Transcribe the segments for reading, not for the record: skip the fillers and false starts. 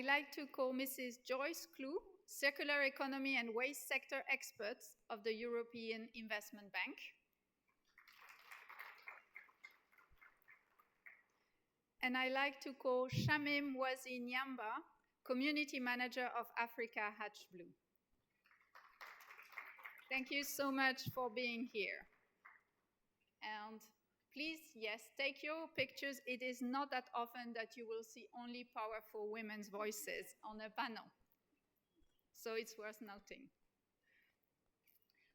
I like to call Mrs. Joyce Clue, Circular Economy and Waste Sector Expert of the European Investment Bank. And I like to call Shamim Mwazi Nyamba, Community Manager of Africa Hatch Blue. Thank you so much for being here. And please, yes, take your pictures. It is not that often that you will see only powerful women's voices on a panel. So it's worth noting.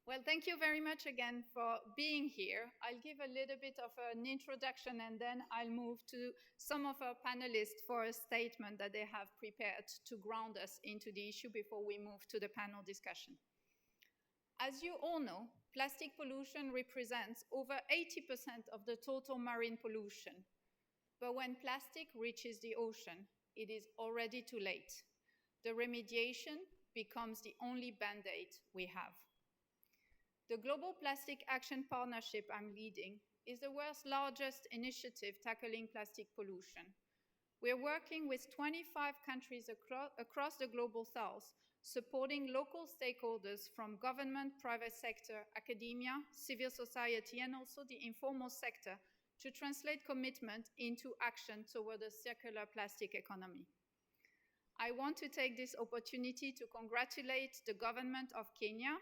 Well, thank you very much again for being here. I'll give a little bit of an introduction and then I'll move to some of our panelists for a statement that they have prepared to ground us into the issue before we move to the panel discussion. As you all know, plastic pollution represents over 80% of the total marine pollution. But when plastic reaches the ocean, it is already too late. The remediation becomes the only band-aid we have. The Global Plastic Action Partnership I'm leading is the world's largest initiative tackling plastic pollution. We're working with 25 countries across the Global South, supporting local stakeholders from government, private sector, academia, civil society, and also the informal sector to translate commitment into action toward a circular plastic economy. I want to take this opportunity to congratulate the government of Kenya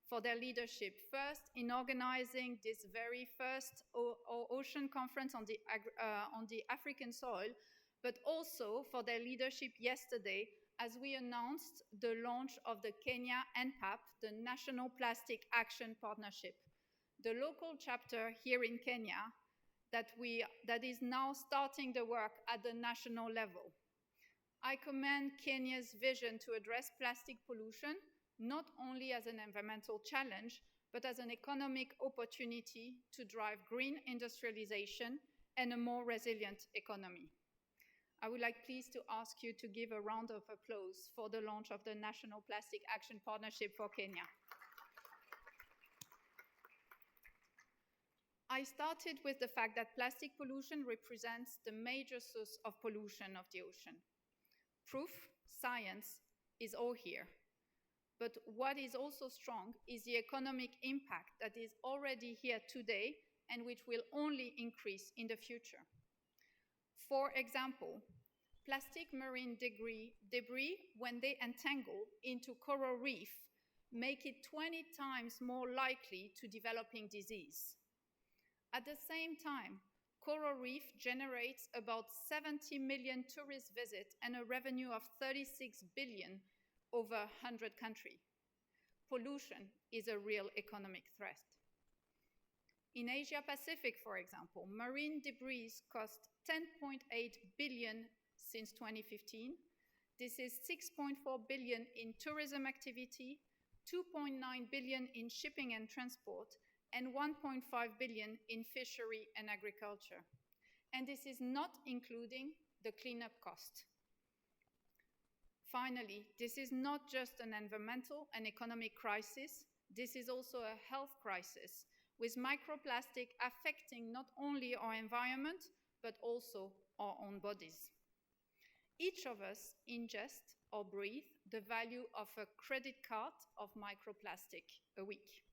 for their leadership, first in organizing this very first ocean conference on the African soil, but also for their leadership yesterday as we announced the launch of the Kenya NPAP, the National Plastic Action Partnership, the local chapter here in Kenya that is now starting the work at the national level. I commend Kenya's vision to address plastic pollution, not only as an environmental challenge, but as an economic opportunity to drive green industrialization and a more resilient economy. I would like please to ask you to give a round of applause for the launch of the National Plastic Action Partnership for Kenya. I started with the fact that plastic pollution represents the major source of pollution of the ocean. Proof, science is all here. But what is also strong is the economic impact that is already here today and which will only increase in the future. For example, plastic marine debris, when they entangle into coral reef, make it 20 times more likely to developing disease. At the same time, coral reef generates about 70 million tourist visits and a revenue of 36 billion over 100 countries. Pollution is a real economic threat. In Asia Pacific, for example, marine debris cost 10.8 billion since 2015. This is 6.4 billion in tourism activity, 2.9 billion in shipping and transport, and 1.5 billion in fishery and agriculture. And this is not including the cleanup cost. Finally, this is not just an environmental and economic crisis, this is also a health crisis, with microplastic affecting not only our environment, but also our own bodies. Each of us ingest or breathe the value of a credit card of microplastic a week.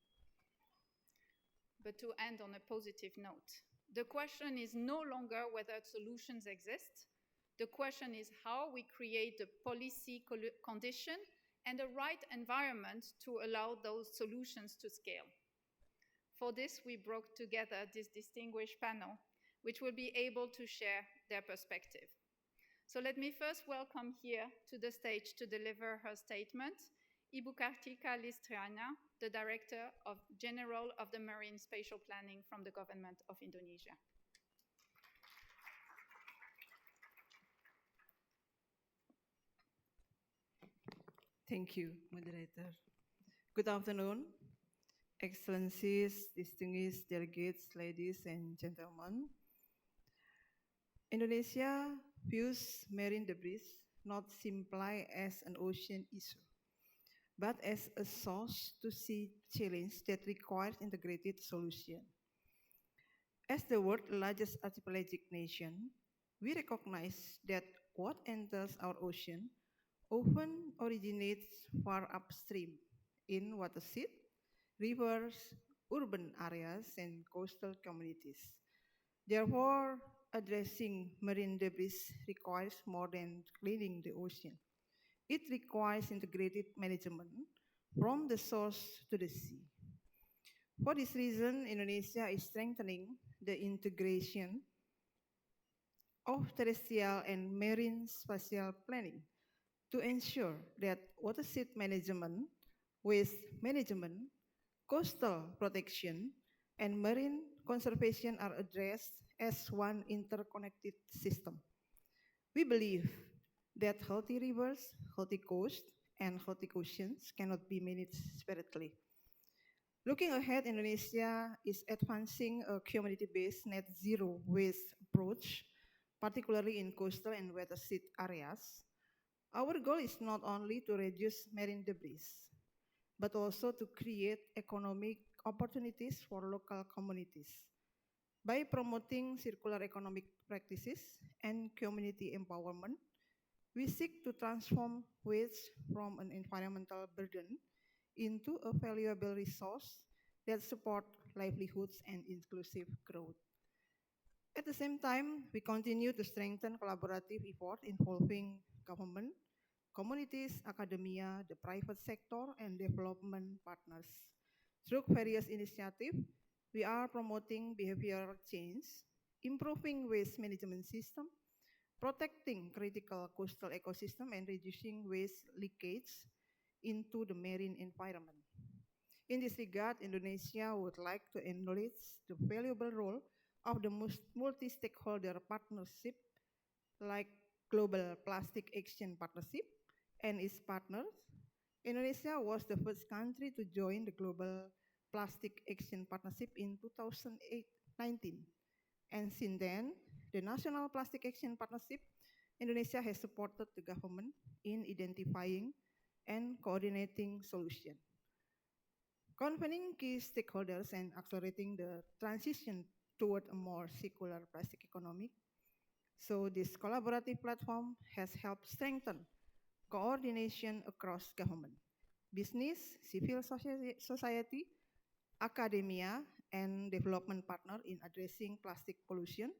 But to end on a positive note, the question is no longer whether solutions exist. The question is how we create the policy condition and the right environment to allow those solutions to scale. For this, we brought together this distinguished panel, which will be able to share their perspective. So let me first welcome here to the stage to deliver her statement, Ibu Kartika Listriana, the Director General of the Marine Spatial Planning from the Government of Indonesia. Thank you, moderator. Good afternoon, Excellencies, distinguished delegates, ladies and gentlemen. Indonesia views marine debris not simply as an ocean issue, but as a source to see challenge that requires integrated solution. As the world's largest archipelagic nation, We recognize that what enters our ocean often originates far upstream in watershed, rivers, urban areas, and coastal communities. Therefore, addressing marine debris requires more than cleaning the ocean. It requires integrated management from the source to the sea. For this reason, Indonesia is strengthening the integration of terrestrial and marine spatial planning to ensure that watershed management, waste management, coastal protection, and marine conservation are addressed as one interconnected system. We believe that healthy rivers, healthy coasts, and healthy oceans cannot be managed separately. Looking ahead, Indonesia is advancing a community-based net zero waste approach, particularly in coastal and watershed areas. Our goal is not only to reduce marine debris, but also to create economic opportunities for local communities. By promoting circular economic practices and community empowerment, we seek to transform waste from an environmental burden into a valuable resource that support livelihoods and inclusive growth. At the same time, we continue to strengthen collaborative effort involving government, communities, academia, the private sector, and development partners. Through various initiatives, we are promoting behavioral change, improving waste management system, protecting critical coastal ecosystem, and reducing waste leakage into the marine environment. In this regard, Indonesia would like to acknowledge the valuable role of the multi-stakeholder partnership like Global Plastic Action Partnership and its partners. Indonesia was the first country to join the Global Plastic Action Partnership in 2019. And since then, the National Plastic Action Partnership, Indonesia has supported the government in identifying and coordinating solutions, convening key stakeholders and accelerating the transition toward a more circular plastic economy. So this collaborative platform has helped strengthen coordination across government, business, civil society, academia, and development partner in addressing plastic pollution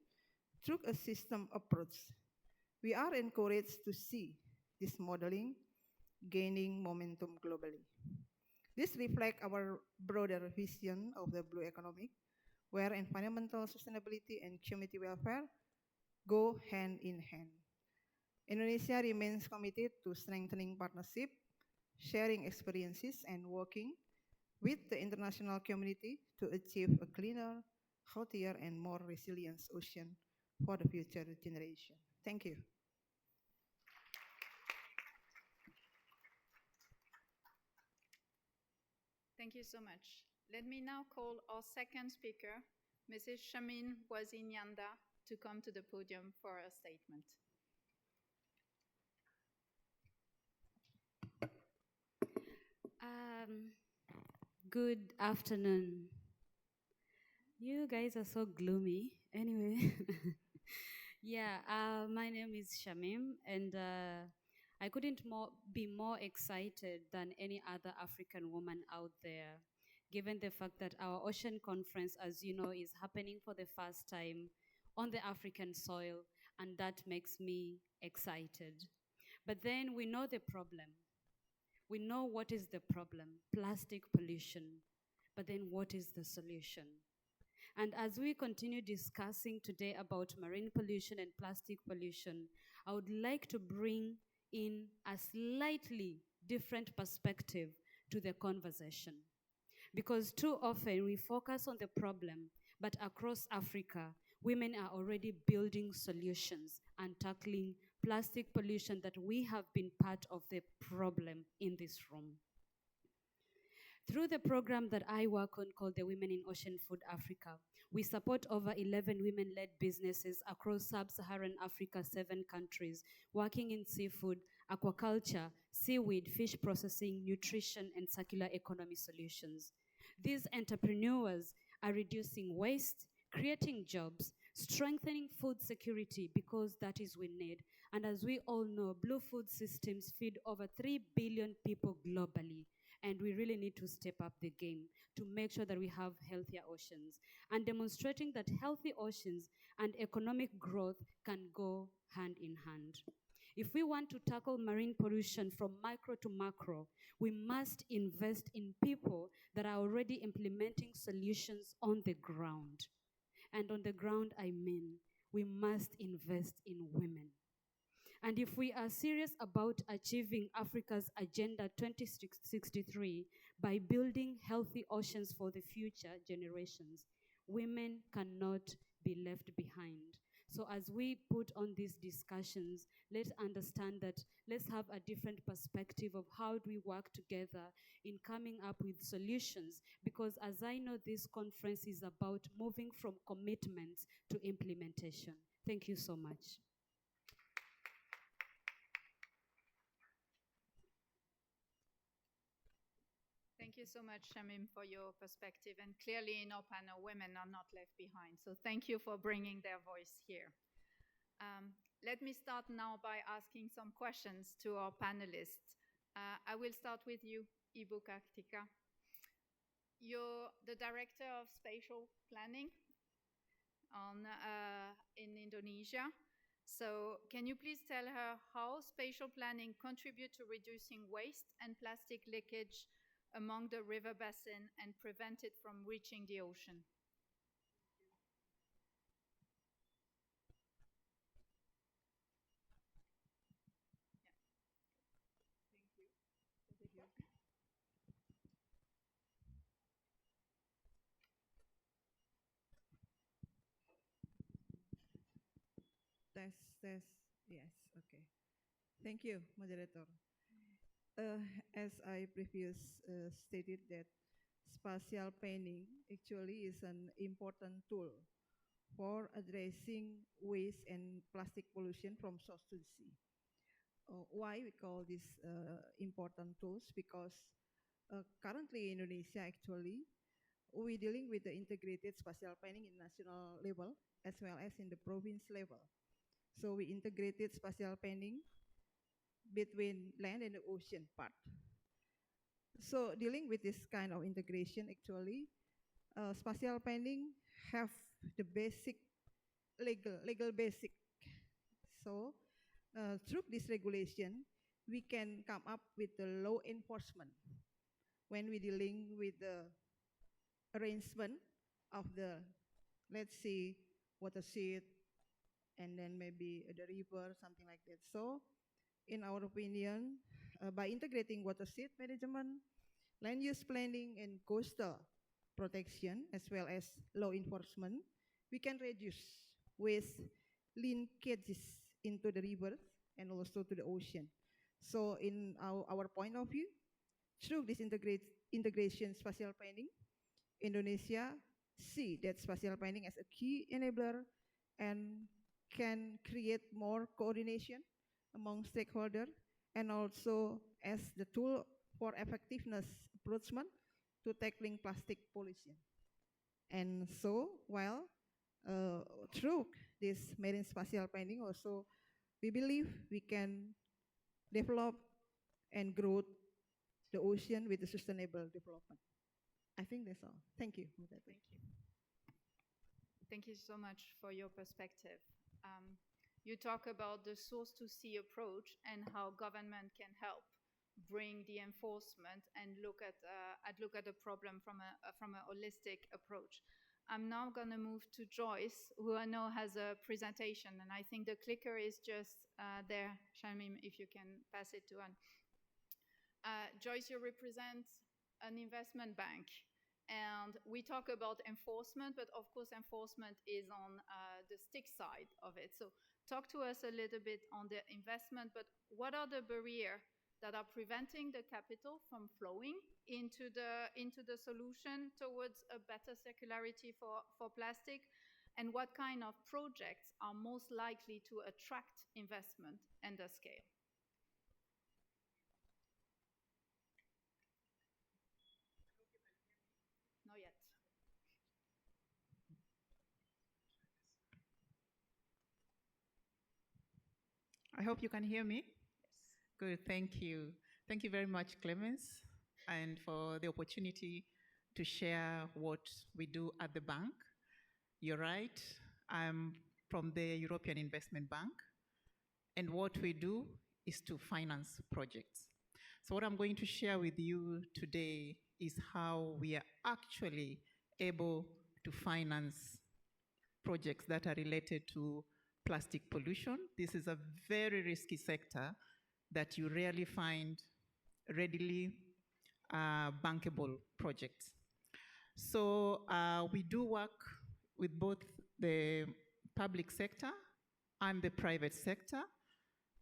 through a system approach. We are encouraged to see this modeling gaining momentum globally. This reflects our broader vision of the blue economy, where environmental sustainability and community welfare go hand in hand. Indonesia remains committed to strengthening partnership, sharing experiences, and working with the international community to achieve a cleaner, healthier, and more resilient ocean for the future generation. Thank you. Thank you so much. Let me now call our second speaker, Mrs. Shamin Wazinyanda, to come to the podium for a statement. Good afternoon. You guys are so gloomy. Anyway, yeah, my name is Shamim, and I couldn't be more excited than any other African woman out there, given the fact that our ocean conference, as you know, is happening for the first time on the African soil, and that makes me excited. But then we know the problem. We know what is the problem, plastic pollution. But then what is the solution? And as we continue discussing today about marine pollution and plastic pollution, I would like to bring in a slightly different perspective to the conversation. Because too often we focus on the problem, but across Africa, women are already building solutions and tackling plastic pollution that we have been part of the problem in this room. Through the program that I work on called the Women in Ocean Food Africa, we support over 11 women-led businesses across sub-Saharan Africa, 7 countries, working in seafood, aquaculture, seaweed, fish processing, nutrition, and circular economy solutions. These entrepreneurs are reducing waste, creating jobs, strengthening food security because that is we need. And as we all know, blue food systems feed over 3 billion people globally. And we really need to step up the game to make sure that we have healthier oceans and demonstrating that healthy oceans and economic growth can go hand in hand. If we want to tackle marine pollution from micro to macro, we must invest in people that are already implementing solutions on the ground. And on the ground, I mean, we must invest in women. And if we are serious about achieving Africa's Agenda 2063 by building healthy oceans for the future generations, women cannot be left behind. So as we put on these discussions, let's understand that let's have a different perspective of how do we work together in coming up with solutions. Because as I know, this conference is about moving from commitments to implementation. Thank you so much. Thank you so much, Shamim, for your perspective. And clearly in our panel, women are not left behind. So thank you for bringing their voice here. Let me start now by asking some questions to our panelists. I will start with you, Ibu Kartika. You're the Director of Spatial Planning in Indonesia. So can you please tell her how spatial planning contributes to reducing waste and plastic leakage among the river basin and prevent it from reaching the ocean? Test. Yes, okay. Thank you, moderator. As I previously stated that spatial planning actually is an important tool for addressing waste and plastic pollution from source to the sea. Why we call this important tools? Because currently in Indonesia actually, we're dealing with the integrated spatial planning in national level as well as in the province level. So we integrated spatial planning between land and the ocean part. So dealing with this kind of integration, actually, spatial planning have the basic legal basic. So through this regulation, we can come up with the law enforcement when we're dealing with the arrangement of the, let's say, watershed, and then maybe the river, something like that. So in our opinion, by integrating watershed management, land use planning, and coastal protection, as well as law enforcement, we can reduce waste linkages into the rivers and also to the ocean. So in our point of view, through this integration spatial planning, Indonesia see that spatial planning as a key enabler and can create more coordination among stakeholders and also as the tool for effectiveness approachment to tackling plastic pollution. And so, while through this marine spatial planning also, we believe we can develop and grow the ocean with a sustainable development. I think that's all. Thank you. Thank you. Thank you so much for your perspective. You talk about the source to sea approach and how government can help bring the enforcement and look at the problem from a holistic approach. I'm now going to move to Joyce, who I know has a presentation, and I think the clicker is just there. Shamim, if you can pass it to Anne. Joyce, you represent an investment bank. And we talk about enforcement, but of course enforcement is on the stick side of it. So talk to us a little bit on the investment, but what are the barriers that are preventing the capital from flowing into the solution towards a better circularity for plastic? And what kind of projects are most likely to attract investment and the scale? Not yet. I hope you can hear me. Yes. Good, thank you. Thank you very much, Clemens, and for the opportunity to share what we do at the bank. You're right, I'm from the European Investment Bank, and what we do is to finance projects. So what I'm going to share with you today is how we are actually able to finance projects that are related to plastic pollution. This is a very risky sector that you rarely find readily bankable projects. So we do work with both the public sector and the private sector.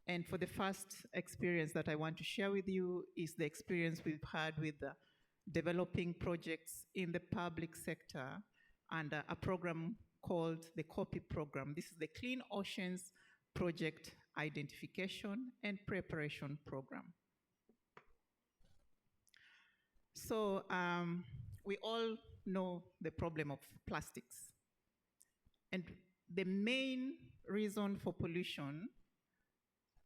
And for the first experience that I want to share with you is the experience we've had with developing projects in the public sector under a program called the COPI program. This is the Clean Oceans Project Identification and Preparation Program. So we all know the problem of plastics. And the main reason for pollution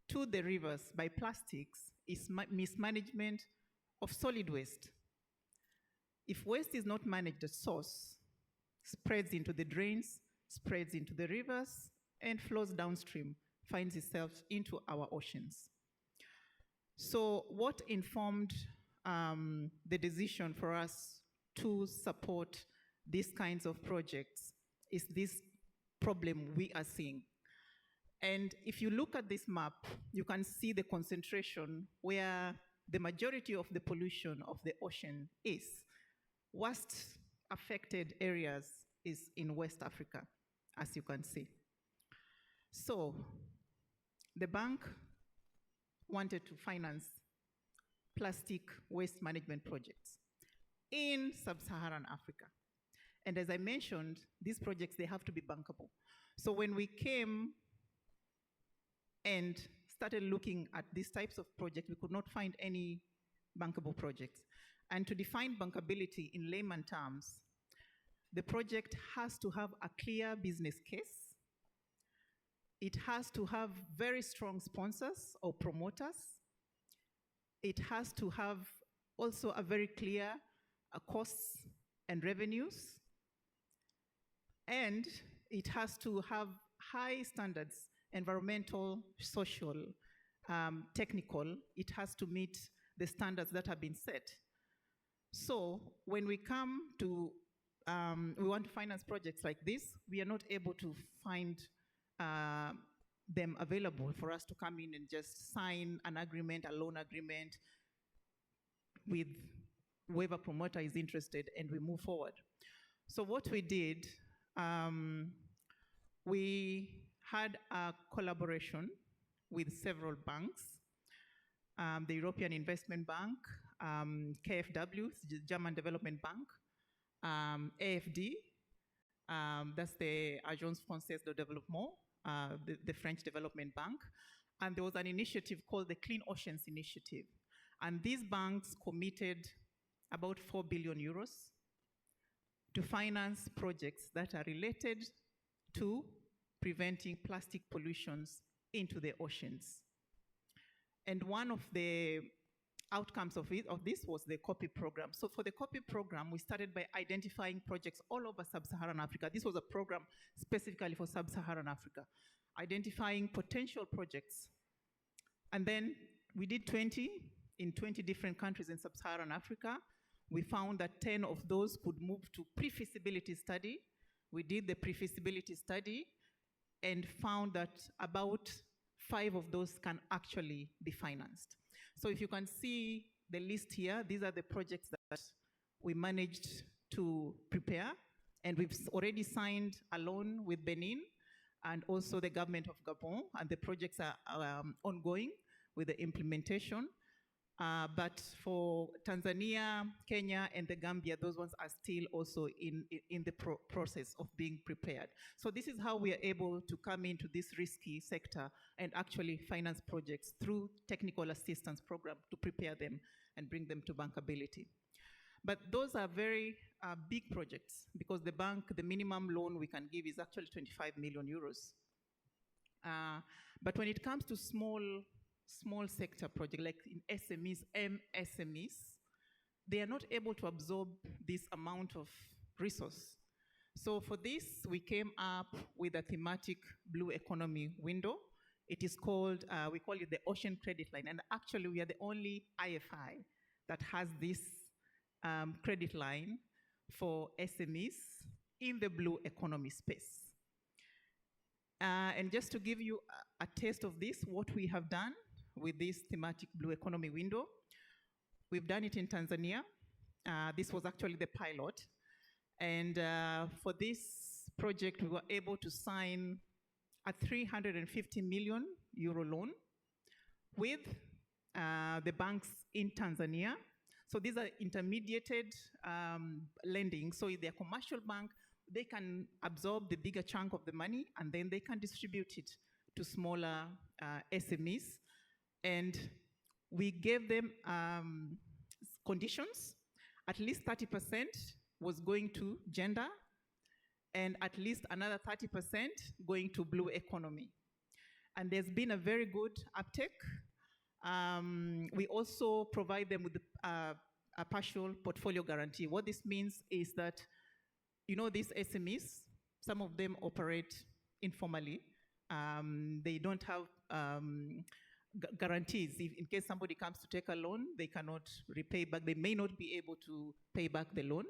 to the rivers by plastics is mismanagement of solid waste. If waste is not managed at source, spreads into the drains, spreads into the rivers, and flows downstream, finds itself into our oceans. So what informed the decision for us to support these kinds of projects is this problem we are seeing. And if you look at this map, you can see the concentration where the majority of the pollution of the ocean is. Worst affected areas is in West Africa, as you can see. So the bank wanted to finance plastic waste management projects in sub-Saharan Africa. And as I mentioned, these projects, they have to be bankable. So when we came and started looking at these types of projects, we could not find any bankable projects. And to define bankability in layman terms, the project has to have a clear business case. It has to have very strong sponsors or promoters. It has to have also a very clear costs and revenues. And it has to have high standards, environmental, social, technical. It has to meet the standards that have been set. So when we come to, we want to finance projects like this, we are not able to find them available for us to come in and just sign an agreement, a loan agreement with whoever promoter is interested, and we move forward. So what we did, we had a collaboration with several banks, the European Investment Bank, KfW, the German Development Bank, AFD, that's the Agence Française de Développement, the French Development Bank, and there was an initiative called the Clean Oceans Initiative. And these banks committed about 4 billion euros to finance projects that are related to preventing plastic pollutions into the oceans. And one of the outcomes of this was the COPI program. So for the COPI program, we started by identifying projects all over sub-Saharan Africa. This was a program specifically for sub-Saharan Africa, identifying potential projects. And then we did 20 in 20 different countries in sub-Saharan Africa. We found that 10 of those could move to pre-feasibility study. We did the pre-feasibility study and found that about 5 of those can actually be financed. So if you can see the list here, these are the projects that we managed to prepare, and we've already signed a loan with Benin and also the government of Gabon, and the projects are ongoing with the implementation. But for Tanzania, Kenya, and the Gambia, those ones are still also in the process of being prepared. So this is how we are able to come into this risky sector and actually finance projects through technical assistance program to prepare them and bring them to bankability. But those are very big projects because the minimum loan we can give is actually 25 million euros. But when it comes to small sector projects, like in SMEs, MSMEs, they are not able to absorb this amount of resource. So for this, we came up with a thematic blue economy window. It is called, we call it the Ocean Credit Line. And actually, we are the only IFI that has this credit line for SMEs in the blue economy space. And just to give you a taste of this, what we have done with this thematic blue economy window, we've done it in Tanzania. This was actually the pilot. And for this project, we were able to sign a 350 million euro loan with the banks in Tanzania. So these are intermediated lending. So if they're a commercial bank, they can absorb the bigger chunk of the money and then they can distribute it to smaller SMEs. And we gave them conditions. At least 30% was going to gender, and at least another 30% going to blue economy. And there's been a very good uptake. We also provide them with a partial portfolio guarantee. What this means is that, you know, these SMEs, some of them operate informally. They don't have guarantees. If in case somebody comes to take a loan, they cannot repay back. They may not be able to pay back the loan,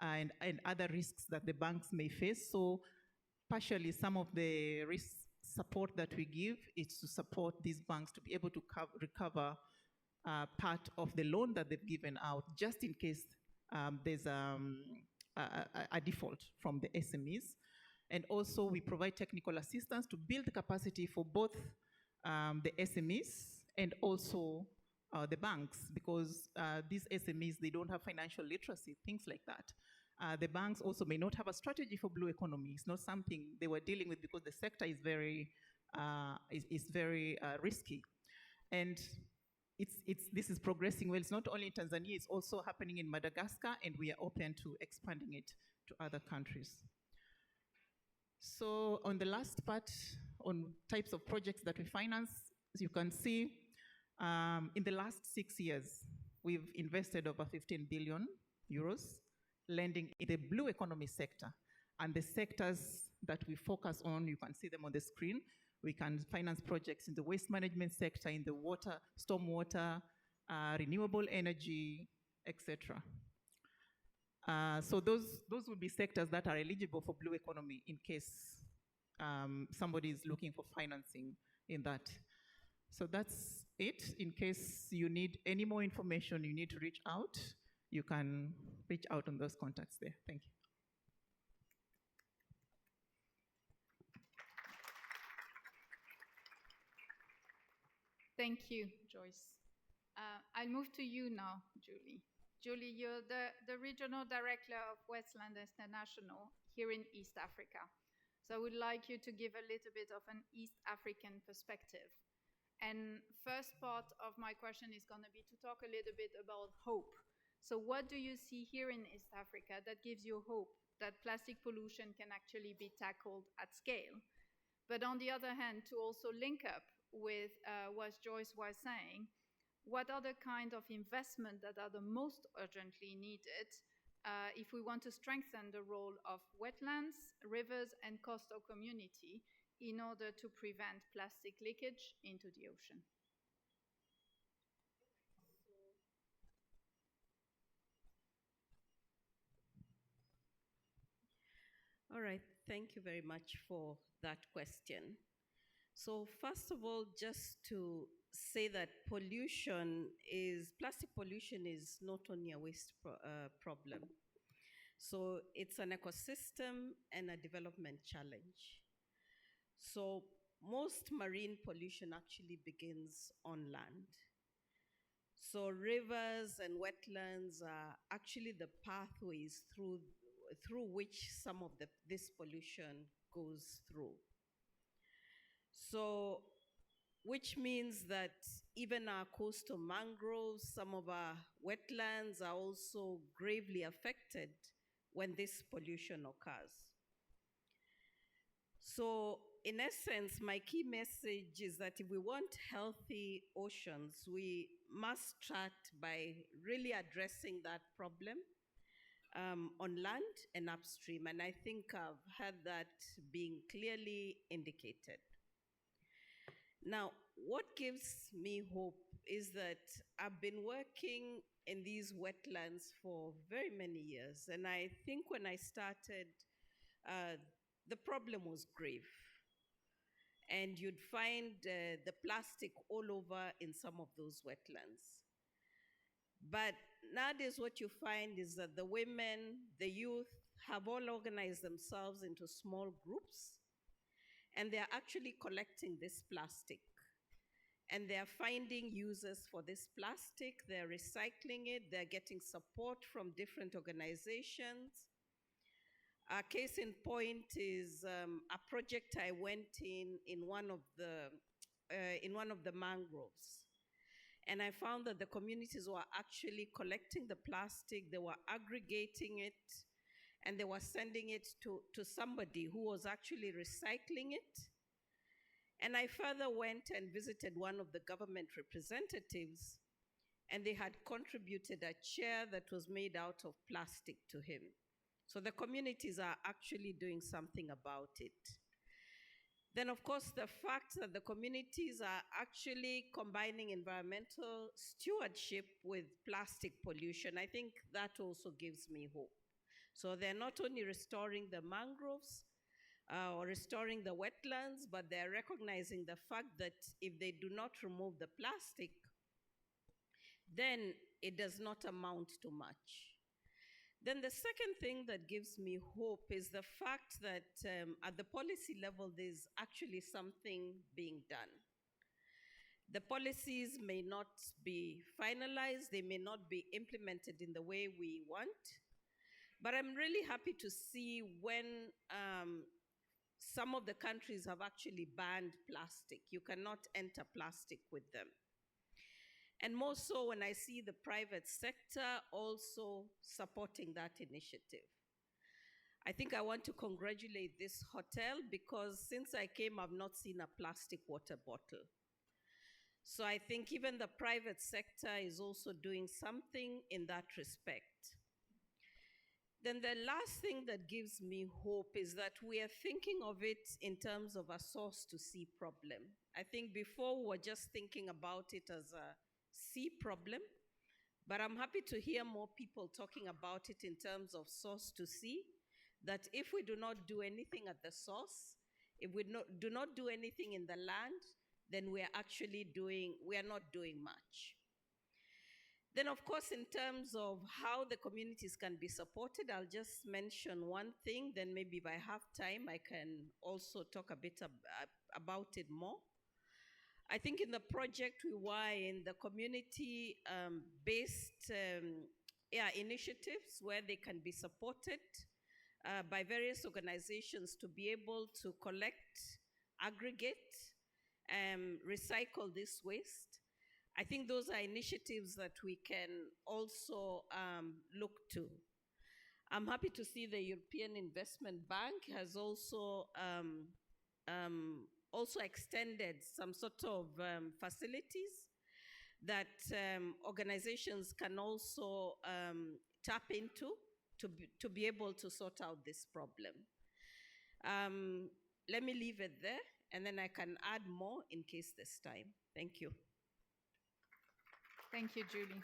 and other risks that the banks may face. So partially, some of the risk support that we give is to support these banks to be able to recover part of the loan that they've given out, just in case there's a default from the SMEs. And also, we provide technical assistance to build the capacity for both the SMEs and also the banks, because these SMEs, they don't have financial literacy, things like that. The banks also may not have a strategy for blue economy. It's not something they were dealing with because the sector is very risky. And this is progressing well. It's not only in Tanzania, it's also happening in Madagascar, and we are open to expanding it to other countries. So on the last part, on types of projects that we finance, as you can see, in the last 6 years, we've invested over 15 billion euros lending in the blue economy sector. And the sectors that we focus on, you can see them on the screen. We can finance projects in the waste management sector, in the water, stormwater, renewable energy, etc. So those would be sectors that are eligible for blue economy in case somebody is looking for financing in that. So that's it. In case you need any more information, you need to reach out. You can reach out on those contacts there. Thank you. Thank you, Joyce. I'll move to you now, Julie. Julie, you're the Regional Director of Westland International here in East Africa. So I would like you to give a little bit of an East African perspective. And first part of my question is going to be to talk a little bit about hope. So what do you see here in East Africa that gives you hope that plastic pollution can actually be tackled at scale? But on the other hand, to also link up with what Joyce was saying, what are the kind of investment that are the most urgently needed if we want to strengthen the role of wetlands, rivers, and coastal community in order to prevent plastic leakage into the ocean? All right, thank you very much for that question. So first of all, just to say that plastic pollution is not only a waste problem. So it's an ecosystem and a development challenge. So most marine pollution actually begins on land. So rivers and wetlands are actually the pathways through which some of this pollution goes through. So, which means that even our coastal mangroves, some of our wetlands are also gravely affected when this pollution occurs. So in essence, my key message is that if we want healthy oceans, we must start by really addressing that problem on land and upstream. And I think I've had that being clearly indicated. Now, what gives me hope is that I've been working in these wetlands for very many years. And I think when I started, the problem was grave. And you'd find the plastic all over in some of those wetlands. But nowadays, what you find is that the women, the youth, have all organized themselves into small groups, and they're actually collecting this plastic. And they're finding users for this plastic, they're recycling it, they're getting support from different organizations. A case in point is a project I went in one of the mangroves. And I found that the communities were actually collecting the plastic, they were aggregating it, and they were sending it to somebody who was actually recycling it. And I further went and visited one of the government representatives, and they had contributed a chair that was made out of plastic to him. So the communities are actually doing something about it. Then, of course, the fact that the communities are actually combining environmental stewardship with plastic pollution, I think that also gives me hope. So they're not only restoring the mangroves or restoring the wetlands, but they're recognizing the fact that if they do not remove the plastic, then it does not amount to much. Then the second thing that gives me hope is the fact that at the policy level, there's actually something being done. The policies may not be finalized, they may not be implemented in the way we want, but I'm really happy to see when some of the countries have actually banned plastic. You cannot enter plastic with them. And more so when I see the private sector also supporting that initiative. I think I want to congratulate this hotel because since I came, I've not seen a plastic water bottle. So I think even the private sector is also doing something in that respect. Then the last thing that gives me hope is that we are thinking of it in terms of a source to sea problem. I think before we were just thinking about it as a sea problem, but I'm happy to hear more people talking about it in terms of source to sea, that if we do not do anything at the source, if we do not do anything in the land, then we are not doing much. Then, of course, in terms of how the communities can be supported, I'll just mention one thing, then maybe if I have time, I can also talk a bit about it more. I think in the project we were in the community-based initiatives where they can be supported by various organizations to be able to collect, aggregate, recycle this waste. I think those are initiatives that we can also look to. I'm happy to see the European Investment Bank has also extended some sort of facilities that organizations can also tap into to be able to sort out this problem. Let me leave it there, and then I can add more in case there's time. Thank you. Thank you, Julie.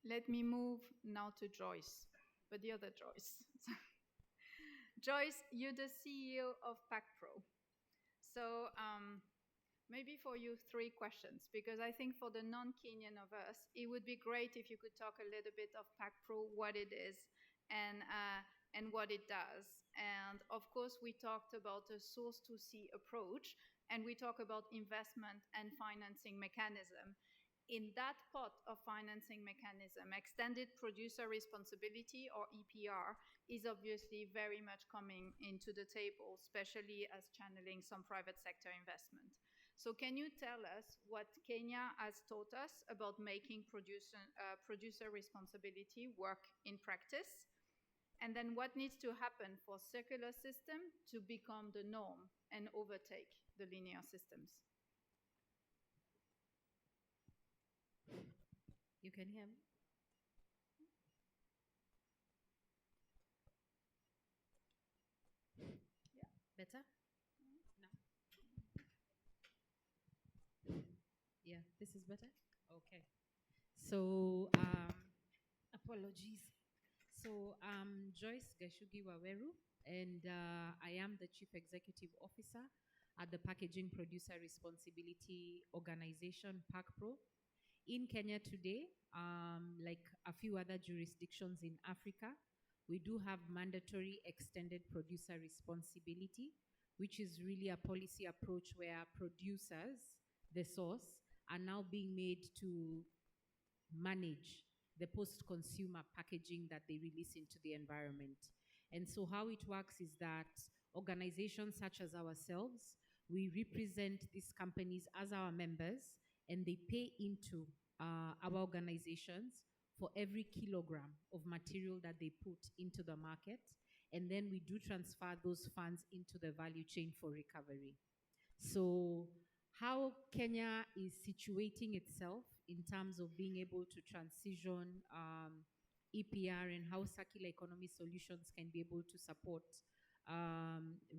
Let me move now to Joyce, but the other Joyce. Joyce, you're the CEO of PAKPRO. So maybe for you 3 questions, because I think for the non-Kenyan of us, it would be great if you could talk a little bit of PAKPRO, what it is, and what it does. And of course, we talked about a source-to-sea approach, and we talk about investment and financing mechanism. In that pot of financing mechanism, extended producer responsibility, or EPR, is obviously very much coming into the table, especially as channeling some private sector investment. So can you tell us what Kenya has taught us about making producer responsibility work in practice? And then what needs to happen for circular system to become the norm and overtake the linear systems? You can hear me? Yeah. Better? No. Yeah, this is better? Okay. So, apologies. So, I'm Joyce Gachugi Waweru, and I am the Chief Executive Officer at the Packaging Producer Responsibility Organization, PAKPRO. In Kenya today, like a few other jurisdictions in Africa, we do have mandatory extended producer responsibility, which is really a policy approach where producers, the source, are now being made to manage the post-consumer packaging that they release into the environment. And so how it works is that organizations such as ourselves, we represent these companies as our members, and they pay into our organizations for every kilogram of material that they put into the market. And then we do transfer those funds into the value chain for recovery. So how Kenya is situating itself in terms of being able to transition EPR and how circular economy solutions can be able to support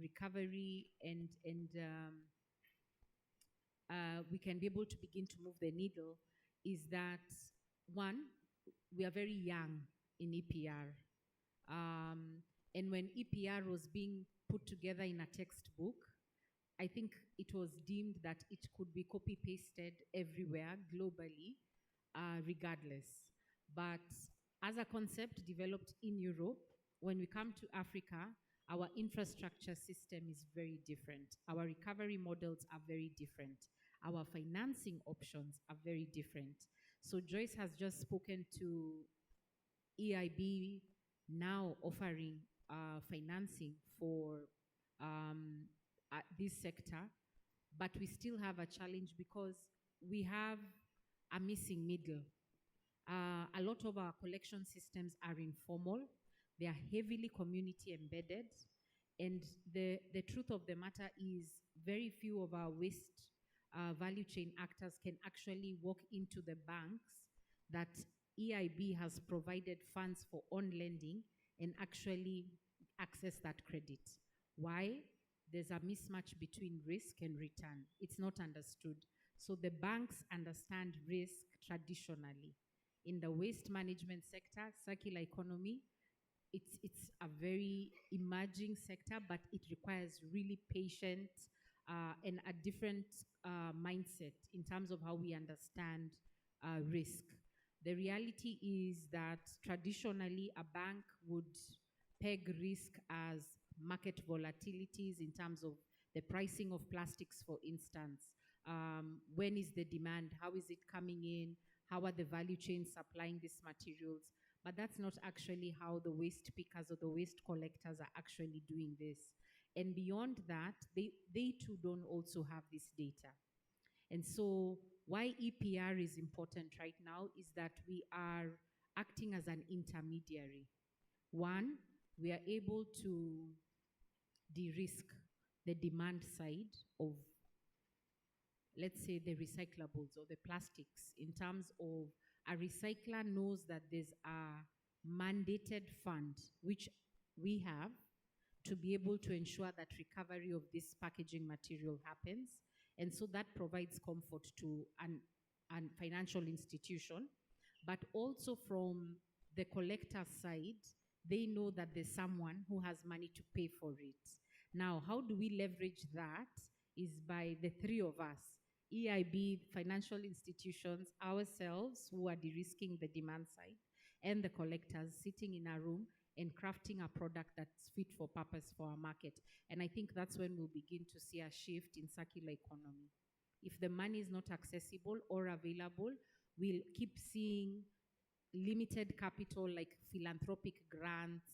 recovery and we can be able to begin to move the needle is that, one, we are very young in EPR. And when EPR was being put together in a textbook, I think it was deemed that it could be copy-pasted everywhere globally, regardless. But as a concept developed in Europe, when we come to Africa, our infrastructure system is very different. Our recovery models are very different. Our financing options are very different. So Joyce has just spoken to EIB now offering financing for this sector, but we still have a challenge because we have a missing middle. A lot of our collection systems are informal. They are heavily community embedded. And the truth of the matter is very few of our waste value chain actors can actually walk into the banks that EIB has provided funds for on lending and actually access that credit. Why? There's a mismatch between risk and return. It's not understood. So the banks understand risk traditionally. In the waste management sector, circular economy, it's a very emerging sector, but it requires really patient and a different mindset in terms of how we understand risk. The reality is that traditionally a bank would peg risk as market volatilities in terms of the pricing of plastics, for instance. When is the demand? How is it coming in? How are the value chains supplying these materials? But that's not actually how the waste pickers or the waste collectors are actually doing this. And beyond that, they too don't also have this data. And so why EPR is important right now is that we are acting as an intermediary. One, we are able to de-risk the demand side of, let's say, the recyclables or the plastics in terms of a recycler knows that there's a mandated fund, which we have, to be able to ensure that recovery of this packaging material happens. And so that provides comfort to an financial institution, but also from the collector side, they know that there's someone who has money to pay for it. Now, how do we leverage that? Is by the three of us, EIB, financial institutions, ourselves who are de-risking the demand side, and the collectors sitting in a room and crafting a product that's fit for purpose for our market. And I think that's when we'll begin to see a shift in circular economy. If the money is not accessible or available, we'll keep seeing limited capital like philanthropic grants.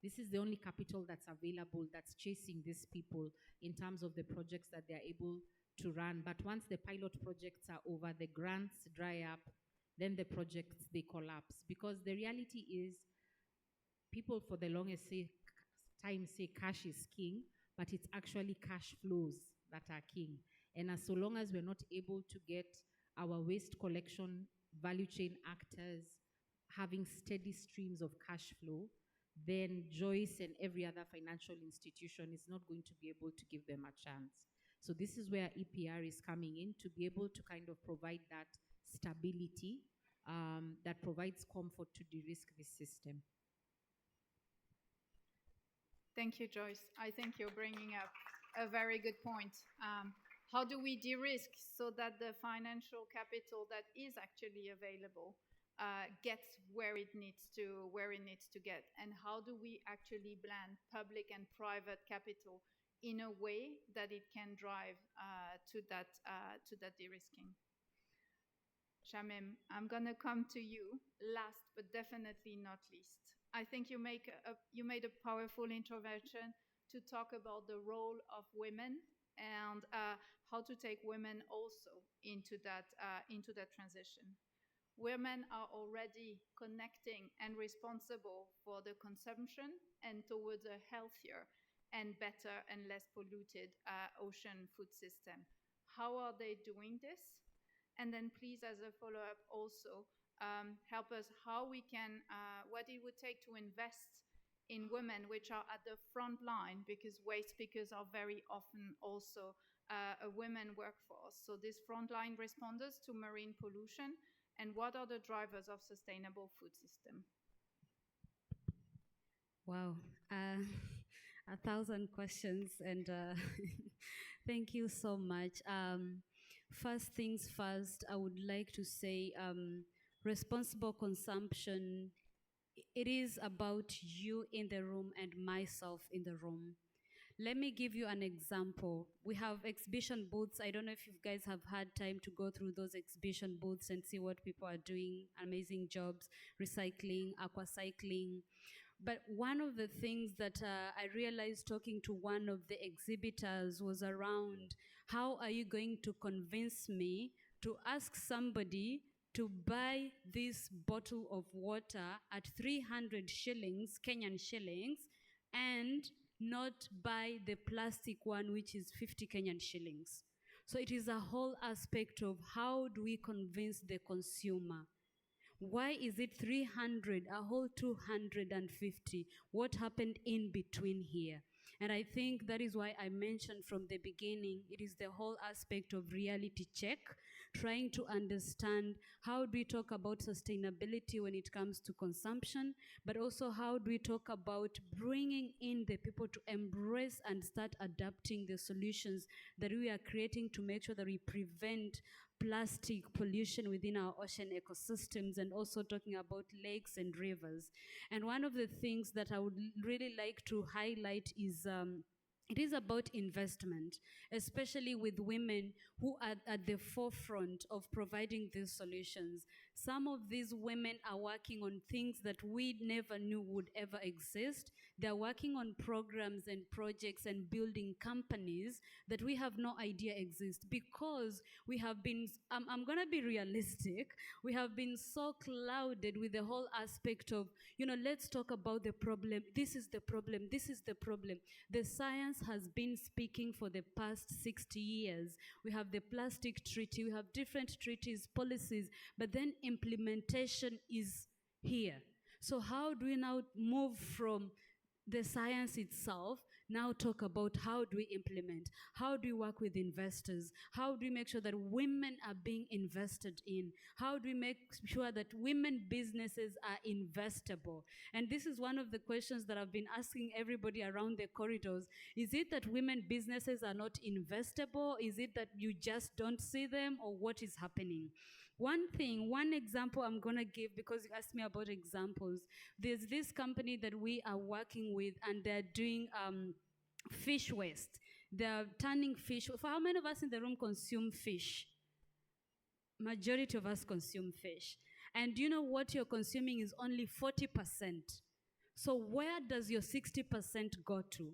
This is the only capital that's available that's chasing these people in terms of the projects that they're able to run. But once the pilot projects are over, the grants dry up, then the projects, they collapse. Because the reality is people for the longest time say cash is king, but it's actually cash flows that are king. And as so long as we're not able to get our waste collection value chain actors having steady streams of cash flow, then Joyce and every other financial institution is not going to be able to give them a chance. So this is where EPR is coming in to be able to kind of provide that stability that provides comfort to de-risk this system. Thank you, Joyce. I think you're bringing up a very good point. How do we de-risk so that the financial capital that is actually available gets where it needs to get? And how do we actually blend public and private capital in a way that it can drive to that de-risking? Shamim, I'm going to come to you last, but definitely not least. I think you made a powerful intervention to talk about the role of women and how to take women also into that transition. Women are already connecting and responsible for the consumption and towards a healthier and better and less polluted ocean food system. How are they doing this? And then please, as a follow-up also, help us how we can, what it would take to invest in women which are at the front line, because waste pickers are very often also a women workforce. So these frontline responders to marine pollution, and what are the drivers of sustainable food system? Wow, 1,000 questions, and thank you so much. First things first, I would like to say responsible consumption, it is about you in the room and myself in the room. Let me give you an example. We have exhibition booths. I don't know if you guys have had time to go through those exhibition booths and see what people are doing, amazing jobs, recycling, aquacycling. But one of the things that I realized talking to one of the exhibitors was around how are you going to convince me to ask somebody to buy this bottle of water at 300 shillings, Kenyan shillings, and not buy the plastic one, which is 50 Kenyan shillings. So it is a whole aspect of how do we convince the consumer? Why is it 300, a whole 250? What happened in between here? And I think that is why I mentioned from the beginning, it is the whole aspect of reality check, trying to understand how do we talk about sustainability when it comes to consumption, but also how do we talk about bringing in the people to embrace and start adapting the solutions that we are creating to make sure that we prevent plastic pollution within our ocean ecosystems, and also talking about lakes and rivers. And one of the things that I would really like to highlight is it is about investment, especially with women who are at the forefront of providing these solutions. Some of these women are working on things that we never knew would ever exist. They're working on programs and projects and building companies that we have no idea exist, because we have been, I'm going to be realistic, we have been so clouded with the whole aspect of, let's talk about the problem. This is the problem. This is the problem. The science has been speaking for the past 60 years. We have the plastic treaty. We have different treaties, policies, but then implementation is here. So how do we now move from the science itself, now talk about how do we implement, how do we work with investors, how do we make sure that women are being invested in, how do we make sure that women businesses are investable? And this is one of the questions that I've been asking everybody around the corridors. Is it that women businesses are not investable? Is it that you just don't see them, or what is happening? One example I'm going to give, because you asked me about examples. There's this company that we are working with, and they're doing fish waste. They're turning fish. For how many of us in the room consume fish? Majority of us consume fish. And you know what you're consuming is only 40%. So where does your 60% go to?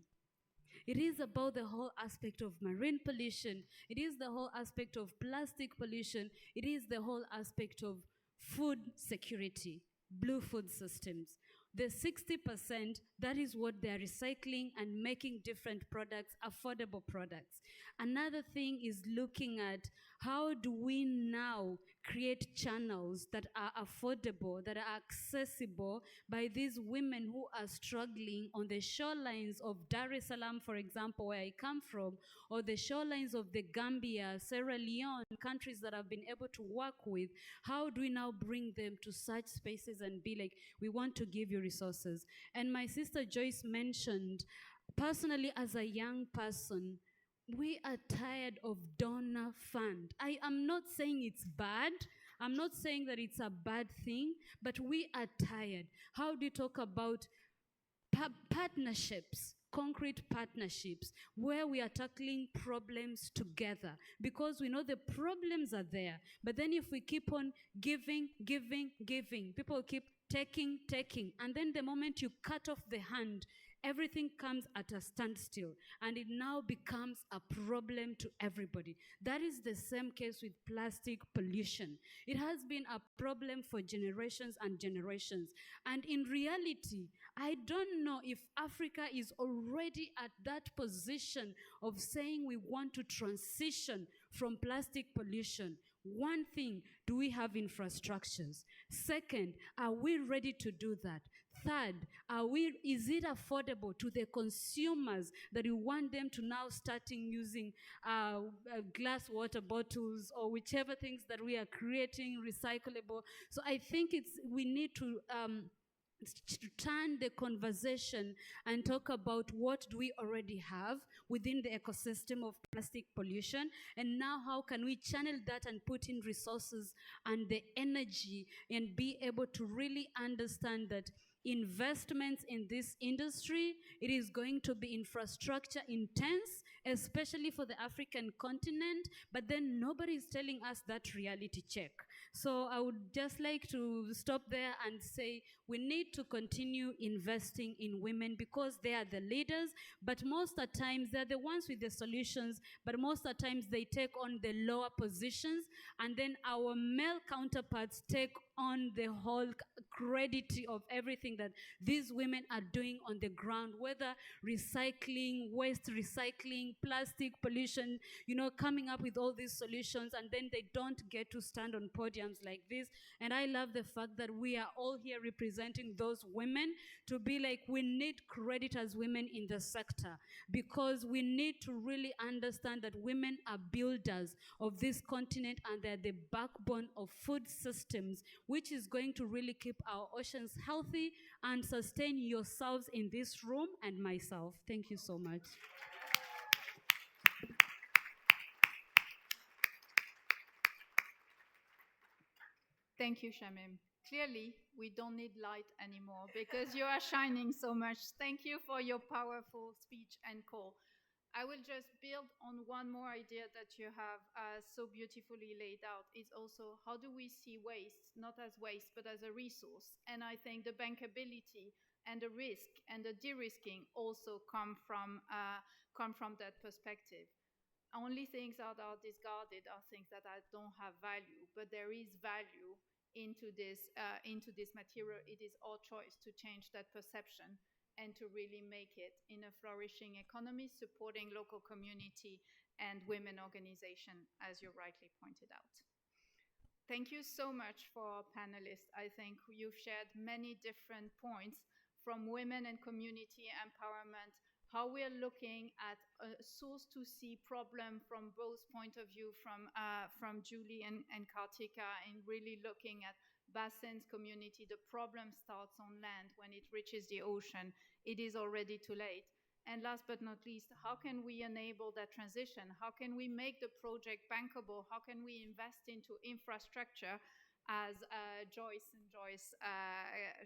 It is about the whole aspect of marine pollution. It is the whole aspect of plastic pollution. It is the whole aspect of food security, blue food systems. the 60%, that is what they're recycling and making different products, affordable products. Another thing is looking at how do we now create channels that are affordable, that are accessible by these women who are struggling on the shorelines of Dar es Salaam, for example, where I come from, or the shorelines of the Gambia, Sierra Leone, countries that I've been able to work with. How do we now bring them to such spaces and be like, we want to give you resources? And my sister Joyce mentioned, personally, as a young person, we are tired of donor fund. I am not saying it's bad. I'm not saying that it's a bad thing, but we are tired. How do you talk about partnerships, concrete partnerships, where we are tackling problems together? Because we know the problems are there. But then if we keep on giving, people keep taking. And then the moment you cut off the hand, everything comes at a standstill, and it now becomes a problem to everybody. That is the same case with plastic pollution. It has been a problem for generations and generations. And in reality, I don't know if Africa is already at that position of saying we want to transition from plastic pollution. One thing, do we have infrastructures? Second, are we ready to do that? Third, is it affordable to the consumers that we want them to now starting using glass water bottles or whichever things that we are creating recyclable? So I think we need to turn the conversation and talk about what do we already have within the ecosystem of plastic pollution, and now how can we channel that and put in resources and the energy and be able to really understand that investments in this industry, it is going to be infrastructure intense, especially for the African continent, but then nobody is telling us that reality check. So I would just like to stop there and say we need to continue investing in women because they are the leaders, but most of the times they're the ones with the solutions, but most of the times they take on the lower positions, and then our male counterparts take on the whole credit of everything that these women are doing on the ground, whether recycling, waste recycling, plastic pollution, coming up with all these solutions, and then they don't get to stand on podiums like this. And I love the fact that we are all here representing those women to be like, we need credit as women in the sector, because we need to really understand that women are builders of this continent and they're the backbone of food systems, which is going to really keep our oceans healthy and sustain yourselves in this room and myself. Thank you so much. Thank you, Shamim. Clearly, we don't need light anymore because you are shining so much. Thank you for your powerful speech and call. I will just build on one more idea that you have so beautifully laid out. It's also how do we see waste, not as waste, but as a resource. And I think the bankability and the risk and the de-risking also come from that perspective. Only things that are discarded are things that don't have value, but there is value into this material. It is our choice to change that perception and to really make it in a flourishing economy, supporting local community and women organization, as you rightly pointed out. Thank you so much for our panelists. I think you've shared many different points from women and community empowerment, how we're looking at a source to see problem from both point of view, from Julie and Kartika, and really looking at basins community. The problem starts on land. When it reaches the ocean, it is already too late. And last but not least, how can we enable that transition? How can we make the project bankable? How can we invest into infrastructure, as Joyce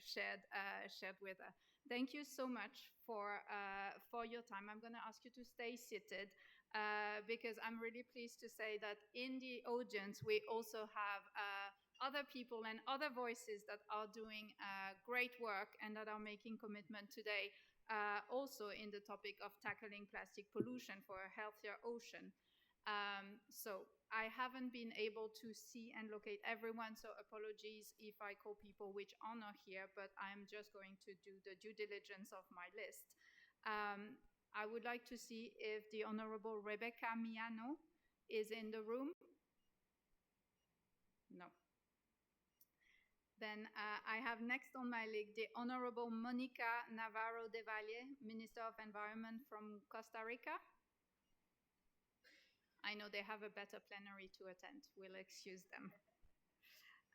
shared with us? Thank you so much for your time. I'm going to ask you to stay seated because I'm really pleased to say that in the audience we also have other people and other voices that are doing great work and that are making commitment today also in the topic of tackling plastic pollution for a healthier ocean. So I haven't been able to see and locate everyone, so apologies if I call people which are not here, but I'm just going to do the due diligence of my list. I would like to see if the Honorable Rebecca Miano is in the room. No. Then I have next on my list the Honorable Monica Navarro de Valle, Minister of Environment from Costa Rica. I know they have a better plenary to attend. We'll excuse them.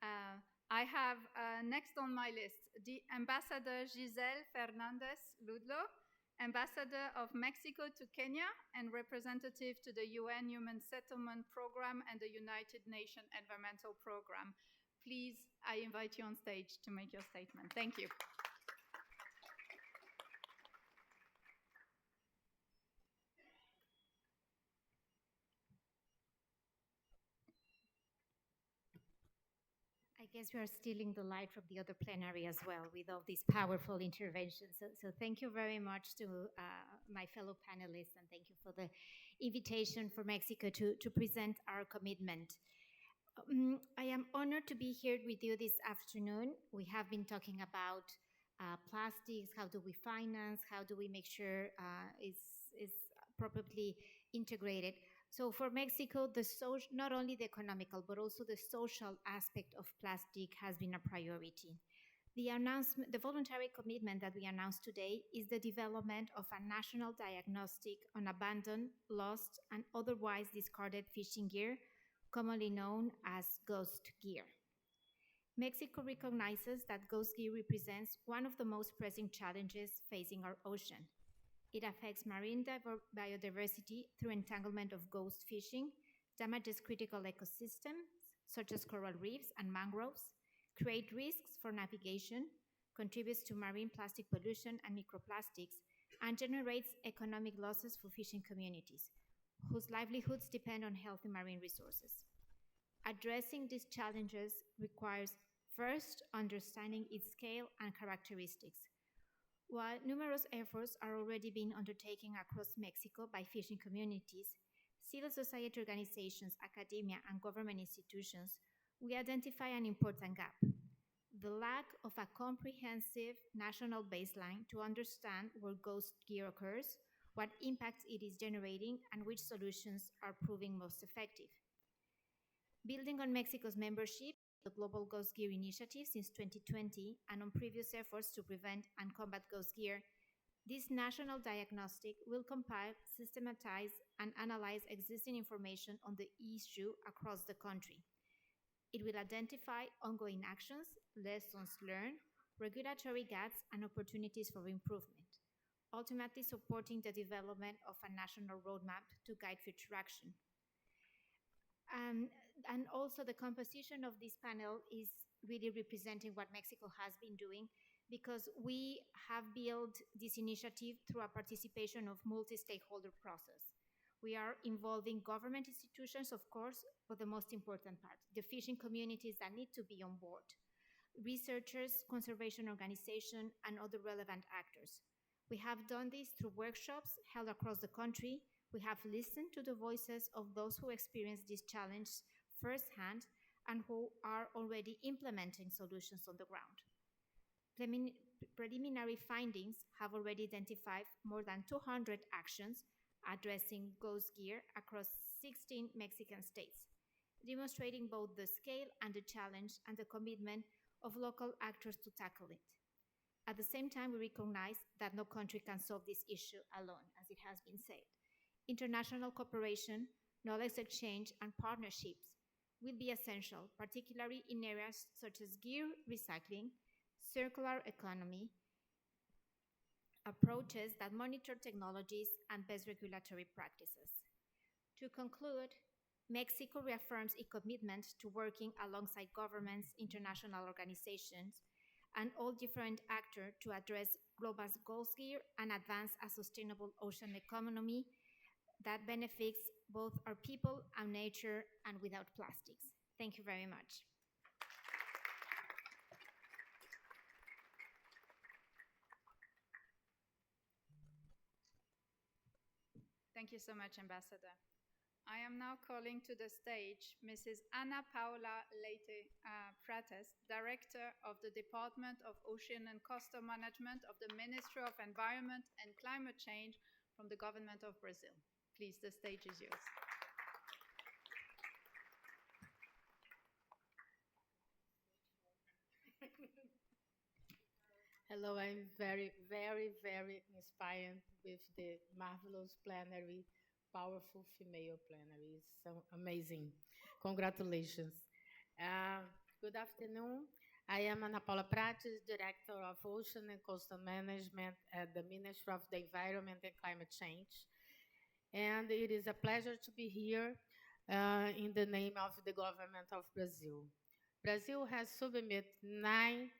I have next on my list the Ambassador Giselle Fernandez Ludlow, Ambassador of Mexico to Kenya and representative to the UN Human Settlement Program and the United Nations Environmental Program. Please, I invite you on stage to make your statement. Thank you. I guess we are stealing the light from the other plenary as well with all these powerful interventions. So thank you very much to my fellow panelists, and thank you for the invitation for Mexico to present our commitment. I am honored to be here with you this afternoon. We have been talking about plastics, how do we finance, how do we make sure it's properly integrated. So for Mexico, not only the economical, but also the social aspect of plastic has been a priority. The voluntary commitment that we announced today is the development of a national diagnostic on abandoned, lost, and otherwise discarded fishing gear, commonly known as ghost gear. Mexico recognizes that ghost gear represents one of the most pressing challenges facing our ocean. It affects marine biodiversity through entanglement of ghost fishing, damages critical ecosystems such as coral reefs and mangroves, creates risks for navigation, contributes to marine plastic pollution and microplastics, and generates economic losses for fishing communities, whose livelihoods depend on healthy marine resources. Addressing these challenges requires first understanding its scale and characteristics. While numerous efforts are already being undertaken across Mexico by fishing communities, civil society organizations, academia, and government institutions, we identify an important gap: the lack of a comprehensive national baseline to understand where ghost gear occurs, what impacts it is generating, and which solutions are proving most effective. Building on Mexico's membership the Global Ghost Gear Initiative since 2020 and on previous efforts to prevent and combat ghost gear, this national diagnostic will compile, systematize, and analyze existing information on the issue across the country. It will identify ongoing actions, lessons learned, regulatory gaps, and opportunities for improvement, ultimately supporting the development of a national roadmap to guide future action. And also the composition of this panel is really representing what Mexico has been doing, because we have built this initiative through a participation of multi-stakeholder process. We are involving government institutions, of course, but the most important part, the fishing communities that need to be on board, researchers, conservation organizations, and other relevant actors. We have done this through workshops held across the country. We have listened to the voices of those who experience this challenge firsthand and who are already implementing solutions on the ground. Preliminary findings have already identified more than 200 actions addressing ghost gear across 16 Mexican states, demonstrating both the scale and the challenge and the commitment of local actors to tackle it. At the same time, we recognize that no country can solve this issue alone, as it has been said. International cooperation, knowledge exchange, and partnerships will be essential, particularly in areas such as gear recycling, circular economy, approaches that monitor technologies, and best regulatory practices. To conclude, Mexico reaffirms its commitment to working alongside governments, international organizations, and all different actors to address global ghost gear and advance a sustainable ocean economy that benefits both our people, our nature, and without plastics. Thank you very much. Thank you so much, Ambassador. I am now calling to the stage Mrs. Ana Paula Leite Prates, Director of the Department of Ocean and Coastal Management of the Ministry of Environment and Climate Change from the Government of Brazil. Please, the stage is yours. Hello, I'm very, very, very inspired with the marvelous plenary, powerful female plenary. It's so amazing. Congratulations. Good afternoon. I am Ana Paula Prates, Director of Ocean and Coastal Management at the Ministry of the Environment and Climate Change. And it is a pleasure to be here in the name of the government of Brazil. Brazil has submitted 9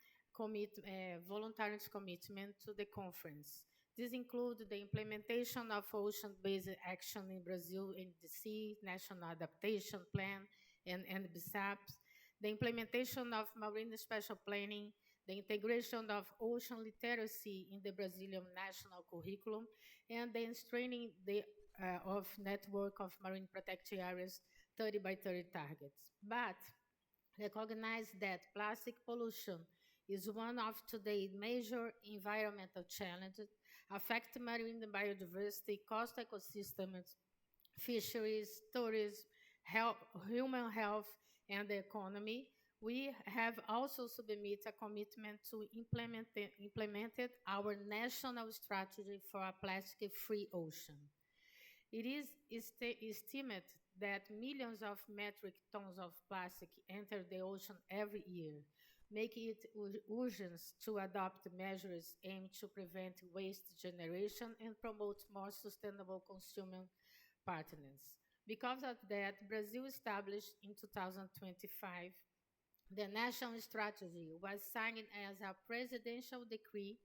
voluntary commitments to the conference. These include the implementation of ocean-based action in Brazil NDC, National Adaptation Plan, and NBSAPs, the implementation of marine special planning, the integration of ocean literacy in the Brazilian national curriculum, and the strengthening of network of marine protected areas 30 by 30 targets. But recognize that plastic pollution is one of today's major environmental challenges, affecting marine biodiversity, coastal ecosystems, fisheries, tourism, human health, and the economy. We have also submitted a commitment to implement our national strategy for a plastic-free ocean. It is estimated that millions of metric tons of plastic enter the ocean every year, making it urgent to adopt measures aimed to prevent waste generation and promote more sustainable consumer partners. Because of that, Brazil established in 2025 the national strategy was signed as a presidential decree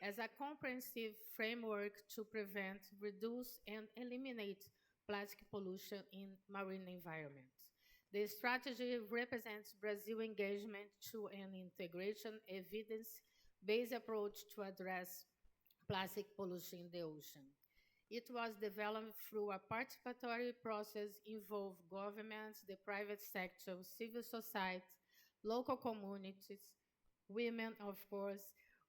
as a comprehensive framework to prevent, reduce, and eliminate plastic pollution in marine environments. The strategy represents Brazil's engagement to an integration, evidence-based approach to address plastic pollution in the ocean. It was developed through a participatory process involving governments, the private sector, civil society, local communities, women, of course,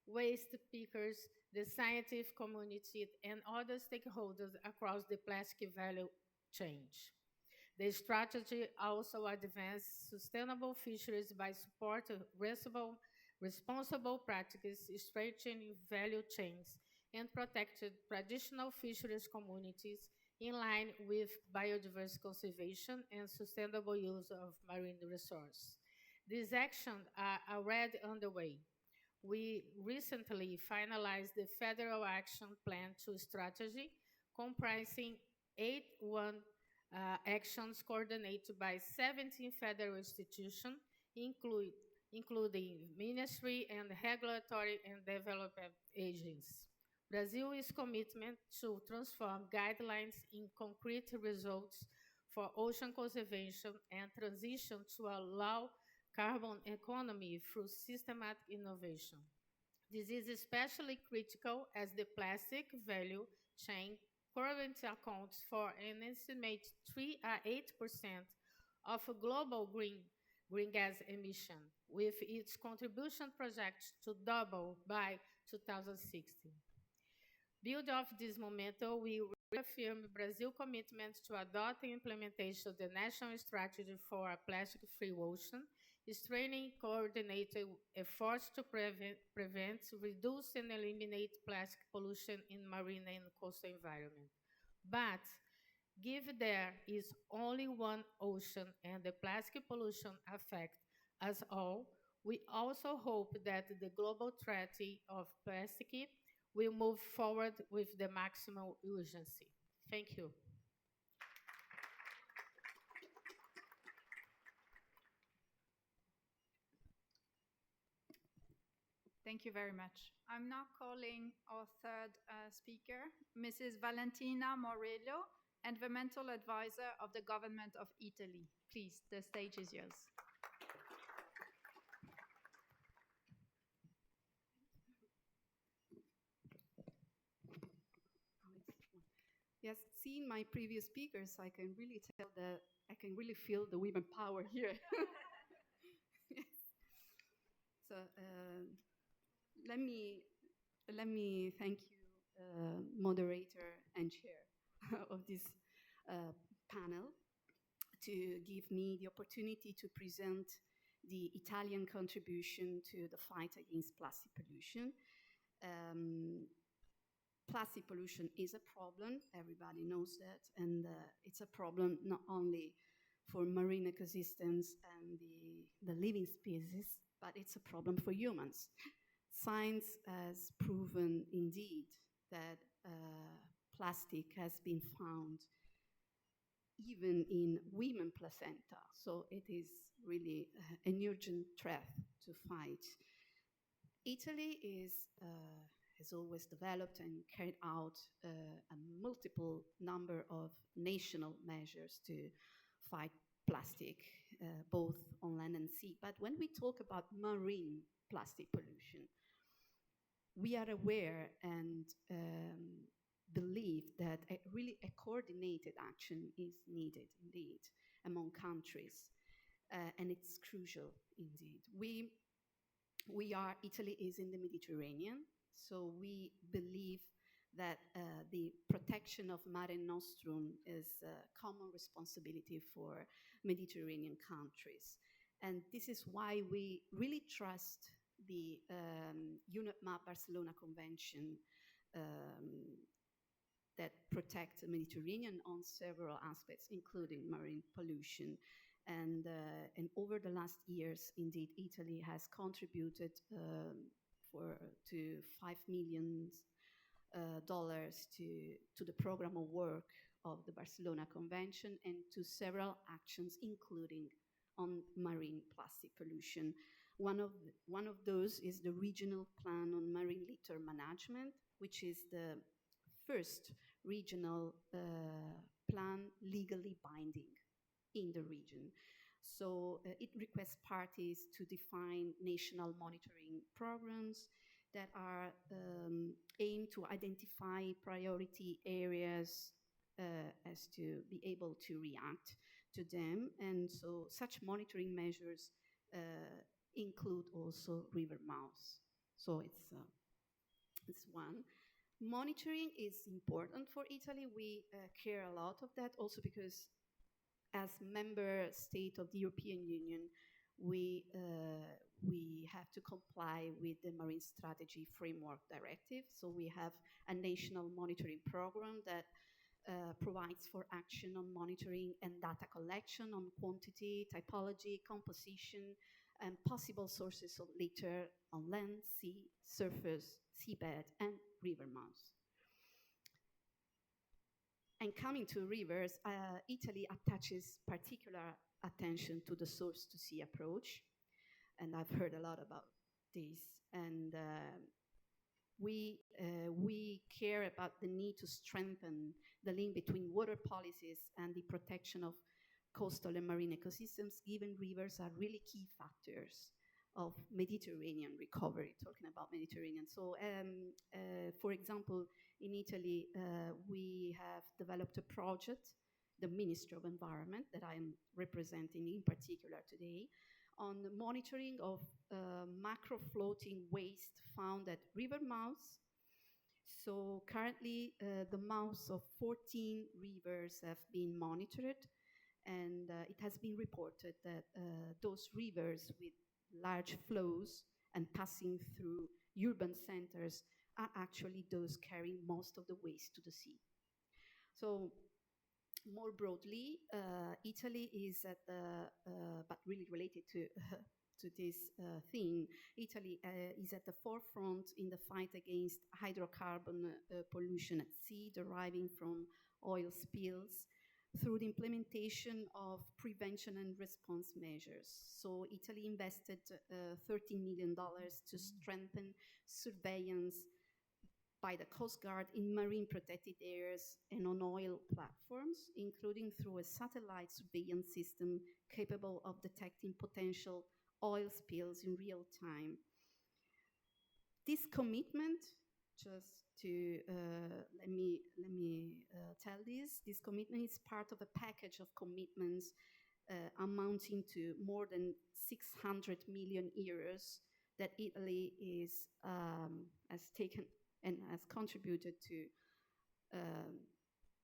waste pickers, the scientific community, and other stakeholders across the plastic value chain. The strategy also advances sustainable fisheries by supporting responsible practices, strengthening value chains, and protecting traditional fisheries communities in line with biodiversity conservation and sustainable use of marine resources. These actions are already underway. We recently finalized the Federal Action Plan 2 strategy, comprising 8 actions coordinated by 17 federal institutions, including ministry and regulatory and development agencies. Brazil is committed to transform guidelines in concrete results for ocean conservation and transition to a low carbon economy through systematic innovation. This is especially critical as the plastic value chain currently accounts for an estimated 3 or 8% of global green gas emission, with its contribution projected to double by 2060. Build off this momentum, we reaffirm Brazil's commitment to adopt and implementation of the national strategy for a plastic-free ocean, strengthening coordinated efforts to prevent, reduce, and eliminate plastic pollution in marine and coastal environment. But given there is only one ocean and the plastic pollution affects us all, we also hope that the global threat of plastic will move forward with the maximum urgency. Thank you. Thank you very much. I'm now calling our third speaker, Mrs. Valentina Morello, Environmental Advisor of the Government of Italy. Please, the stage is yours. Yes, seeing my previous speakers, I can really tell that I can really feel the women power here. Yes. So let me thank you, moderator and chair of this panel, to give me the opportunity to present the Italian contribution to the fight against plastic pollution. Plastic pollution is a problem, everybody knows that, and it's a problem not only for marine ecosystems and the living species, but it's a problem for humans. Science has proven indeed that plastic has been found even in women placenta, so it is really an urgent threat to fight. Italy has always developed and carried out a multiple number of national measures to fight plastic, both on land and sea. But when we talk about marine plastic pollution, we are aware and believe that really a coordinated action is needed indeed among countries, and it's crucial indeed. Italy is in the Mediterranean, so we believe that the protection of Mare Nostrum is a common responsibility for Mediterranean countries. And this is why we really trust the UNEP Barcelona Convention that protect the Mediterranean on several aspects, including marine pollution. And over the last years, indeed, Italy has contributed to $5 million to the program of work of the Barcelona Convention and to several actions, including on marine plastic pollution. One of those is the Regional Plan on Marine Litter Management, which is the first regional plan legally binding in the region. So it requests parties to define national monitoring programs that are aimed to identify priority areas as to be able to react to them. And so such monitoring measures include also river mouths. So it's one. Monitoring is important for Italy. We care a lot of that also because as member state of the European Union, we have to comply with the Marine Strategy Framework Directive. So we have a national monitoring program that provides for action on monitoring and data collection on quantity, typology, composition, and possible sources of litter on land, sea, surface, seabed, and river mouths. And coming to rivers, Italy attaches particular attention to the source-to-sea approach. And I've heard a lot about this. And we care about the need to strengthen the link between water policies and the protection of coastal and marine ecosystems, given rivers are really key factors of Mediterranean recovery, talking about Mediterranean. So, for example, in Italy, we have developed a project, the Ministry of Environment, that I am representing in particular today, on the monitoring of macro-floating waste found at river mouths. So currently, the mouths of 14 rivers have been monitored, and it has been reported that those rivers with large flows and passing through urban centers are actually those carrying most of the waste to the sea. So more broadly, Italy is at the, but really related to this thing, Italy is at the forefront in the fight against hydrocarbon pollution at sea deriving from oil spills through the implementation of prevention and response measures. So Italy invested $13 million to strengthen surveillance by the Coast Guard in marine protected areas and on oil platforms, including through a satellite surveillance system capable of detecting potential oil spills in real time. This commitment just to let me tell this. This commitment is part of a package of commitments amounting to more than 600 million euros that Italy has taken and has contributed to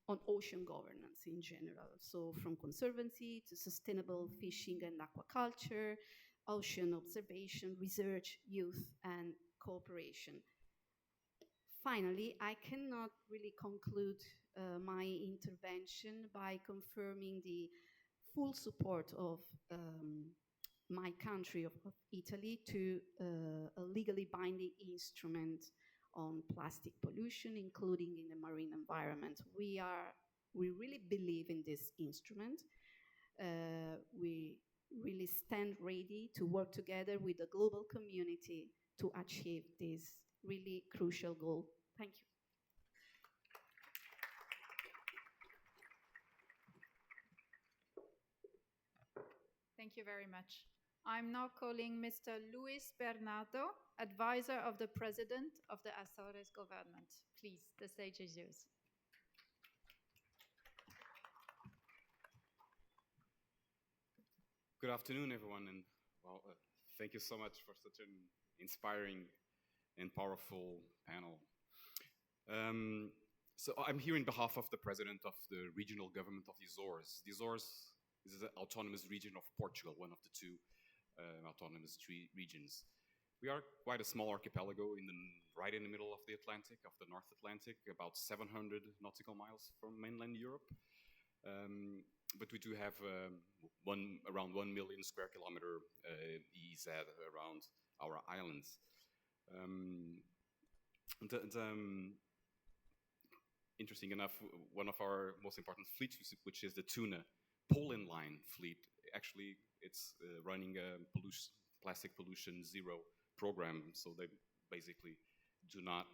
on ocean governance in general. So from conservancy to sustainable fishing and aquaculture, ocean observation, research, youth, and cooperation. Finally, I cannot really conclude my intervention by confirming the full support of my country, of Italy, to a legally binding instrument on plastic pollution, including in the marine environment. We really believe in this instrument. We really stand ready to work together with the global community to achieve this really crucial goal. Thank you. Thank you very much. I'm now calling Mr. Luis Bernardo, advisor of the President of the Azores government. Please, the stage is yours. Good afternoon, everyone, and well, thank you so much for such an inspiring and powerful panel. So I'm here in behalf of the President of the Regional Government of the Azores. The Azores is the autonomous region of Portugal, one of the two autonomous regions. We are quite a small archipelago right in the middle of the Atlantic, of the North Atlantic, about 700 nautical miles from mainland Europe. But we do have around 1 million square kilometer EEZ around our islands. Interesting enough, one of our most important fleets, which is the tuna Poland line fleet, actually it's running a plastic pollution zero program. So they basically do not,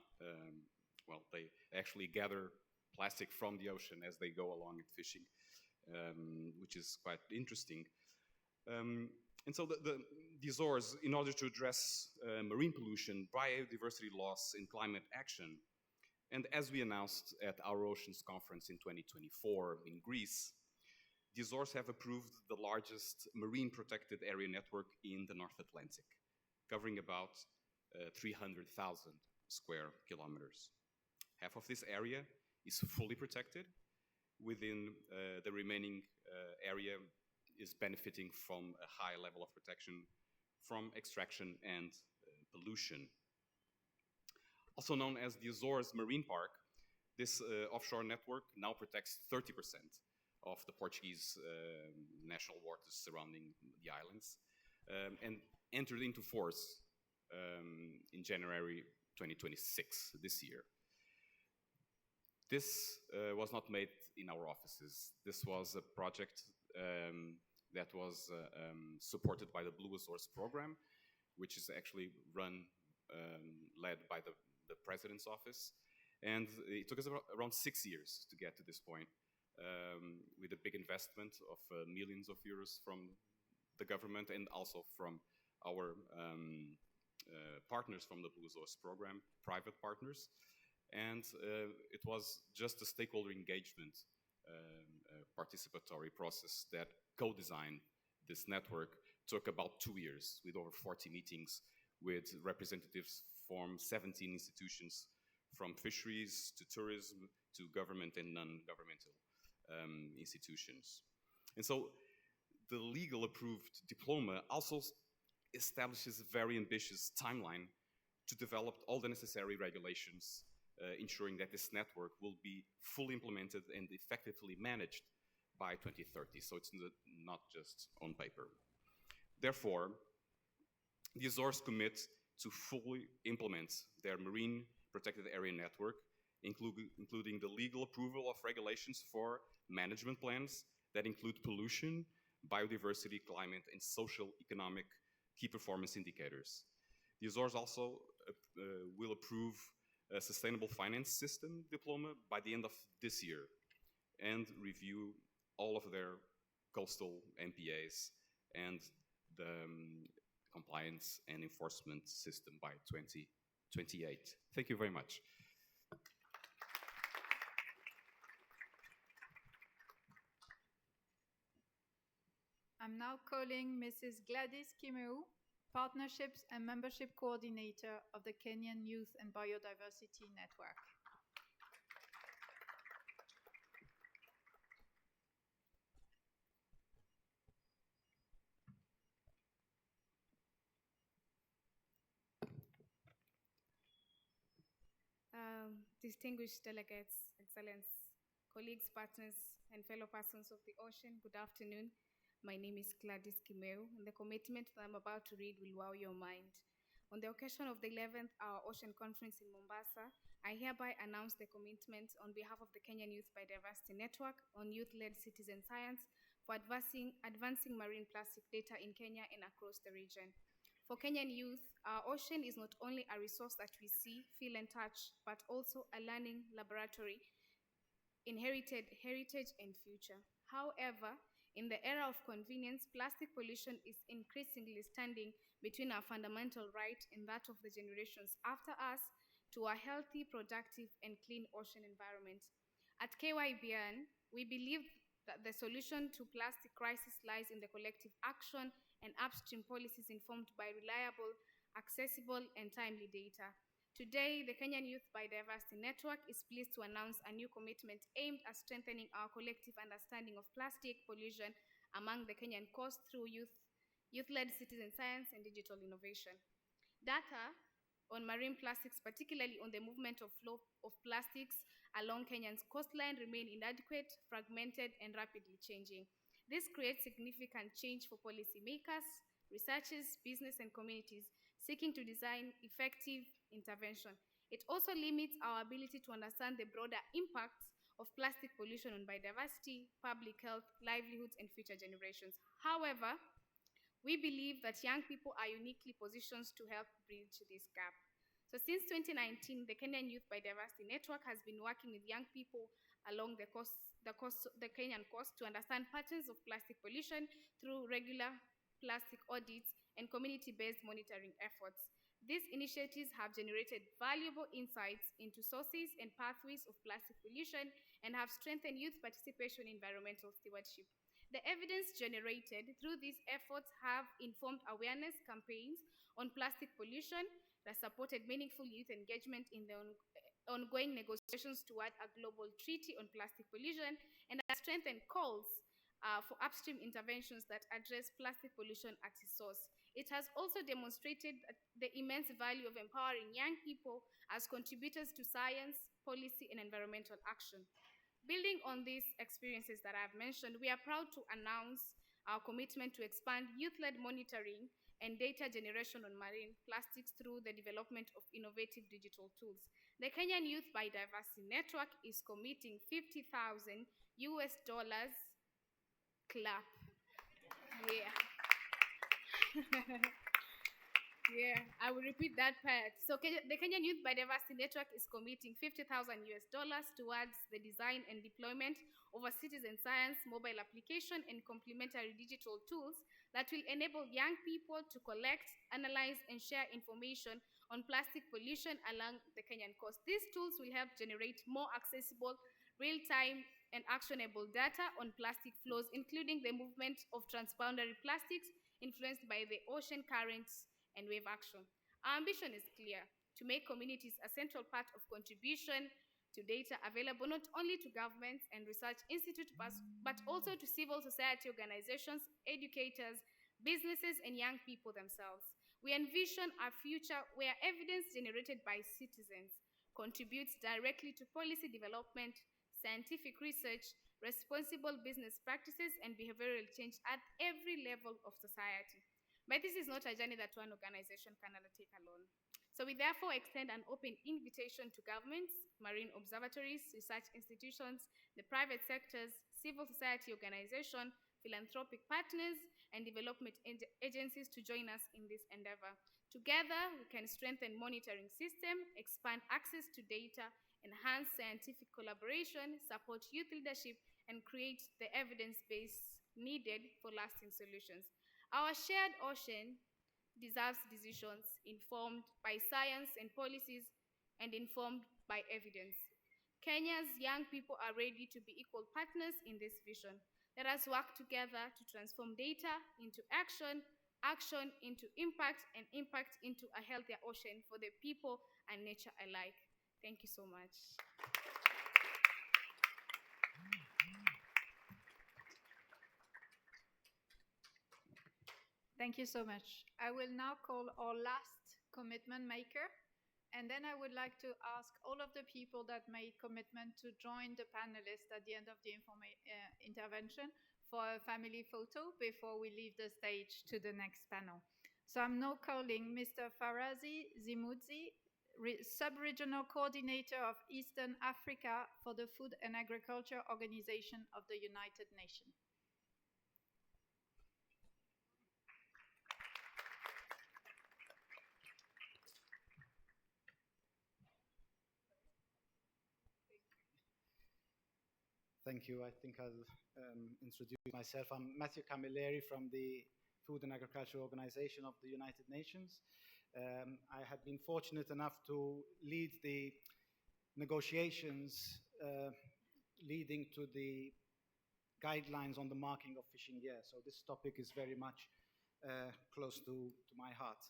they actually gather plastic from the ocean as they go along and fishing, which is quite interesting. And so the Azores, in order to address marine pollution, biodiversity loss, and climate action, and as we announced at our Oceans Conference in 2024 in Greece, the Azores have approved the largest marine protected area network in the North Atlantic, covering about 300,000 square kilometers. Half of this area is fully protected. Within the remaining area is benefiting from a high level of protection from extraction and pollution. Also known as the Azores Marine Park, this offshore network now protects 30% of the Portuguese national waters surrounding the islands, and entered into force in January 2026, this year. This was not made in our offices. This was a project that was supported by the Blue Azores program, which is actually led by the President's office. And it took us around 6 years to get to this point, with a big investment of millions of euros from the government and also from our partners from the Blue Azores program, private partners. And it was just a stakeholder engagement participatory process that co-designed this network. Took about 2 years with over 40 meetings with representatives from 17 institutions, from fisheries to tourism to government and non-governmental institutions. And so the legal approved diploma also establishes a very ambitious timeline to develop all the necessary regulations, ensuring that this network will be fully implemented and effectively managed by 2030. So it's not just on paper. Therefore, the Azores commit to fully implement their marine protected area network, including the legal approval of regulations for management plans that include pollution, biodiversity, climate, and social economic key performance indicators. The Azores also will approve a sustainable finance system diploma by the end of this year and review all of their coastal MPAs and the compliance and enforcement system by 2028. 28. Thank you very much. I'm now calling Mrs. Gladys Kimeu, Partnerships and Membership Coordinator of the Kenyan Youth and Biodiversity Network. Distinguished delegates, Excellence, colleagues, partners, and fellow persons of the ocean, good afternoon. My name is Gladys Kimeu, and the commitment that I'm about to read will wow your mind. On the occasion of the 11th Our Ocean Conference in Mombasa, I hereby announce the commitment on behalf of the Kenyan Youth Biodiversity Network on youth-led citizen science for advancing marine plastic data in Kenya and across the region. For Kenyan youth, our ocean is not only a resource that we see, feel, and touch, but also a learning laboratory, inherited heritage, and future. However, in the era of convenience, plastic pollution is increasingly standing between our fundamental right and that of the generations after us to a healthy, productive, and clean ocean environment. At KYBN, we believe that the solution to plastic crisis lies in the collective action and upstream policies informed by reliable, accessible, and timely data. Today, the Kenyan Youth Biodiversity Network is pleased to announce a new commitment aimed at strengthening our collective understanding of plastic pollution among the Kenyan coast through youth-led citizen science and digital innovation. Data on marine plastics, particularly on the movement of flow of plastics along Kenya's coastline, remain inadequate, fragmented, and rapidly changing. This creates significant change for policymakers, researchers, business, and communities seeking to design effective intervention. It also limits our ability to understand the broader impacts of plastic pollution on biodiversity, public health, livelihoods, and future generations. However, we believe that young people are uniquely positioned to help bridge this gap. So since 2019, the Kenyan Youth Biodiversity Network has been working with young people along the Kenyan coast to understand patterns of plastic pollution through regular plastic audits and community-based monitoring efforts. These initiatives have generated valuable insights into sources and pathways of plastic pollution and have strengthened youth participation in environmental stewardship. The evidence generated through these efforts have informed awareness campaigns on plastic pollution that supported meaningful youth engagement in the ongoing negotiations toward a global treaty on plastic pollution, and that strengthened calls for upstream interventions that address plastic pollution at its source. It has also demonstrated the immense value of empowering young people as contributors to science, policy, and environmental action. Building on these experiences that I've mentioned, we are proud to announce our commitment to expand youth-led monitoring and data generation on marine plastics through the development of innovative digital tools. The Kenyan Youth Biodiversity Network is committing $50,000 clap. Yeah. Yeah, I will repeat that part. So the Kenyan Youth Biodiversity Network is committing $50,000 towards the design and deployment of a citizen science mobile application and complementary digital tools that will enable young people to collect, analyze, and share information on plastic pollution along the Kenyan coast. These tools will help generate more accessible, real-time, and actionable data on plastic flows, including the movement of transboundary plastics influenced by the ocean currents and wave action. Our ambition is clear: to make communities a central part of contribution to data available not only to governments and research institutes, but also to civil society organizations, educators, businesses, and young people themselves. We envision a future where evidence generated by citizens contributes directly to policy development, scientific research, responsible business practices, and behavioral change at every level of society. But this is not a journey that one organization can undertake alone. So we therefore extend an open invitation to governments, marine observatories, research institutions, the private sectors, civil society organizations, philanthropic partners, and development agencies to join us in this endeavor. Together, we can strengthen monitoring system, expand access to data, enhance scientific collaboration, support youth leadership, and create the evidence base needed for lasting solutions. Our shared ocean deserves decisions informed by science and policies and informed by evidence. Kenya's young people are ready to be equal partners in this vision. Let us work together to transform data into action, action into impact, and impact into a healthier ocean for the people and nature alike. Thank you so much. Thank you so much. I will now call our last commitment maker, and then I would like to ask all of the people that made commitment to join the panelists at the end of the intervention for a family photo before we leave the stage to the next panel. So I'm now calling Mr. Farazi Zimudzi, Sub-Regional Coordinator of Eastern Africa for the Food and Agriculture Organization of the United Nations. Thank you. I think I'll introduce myself. I'm Matthew Camilleri from the Food and Agriculture Organization of the United Nations. I have been fortunate enough to lead the negotiations leading to the guidelines on the marking of fishing gear. So this topic is very much close to my heart.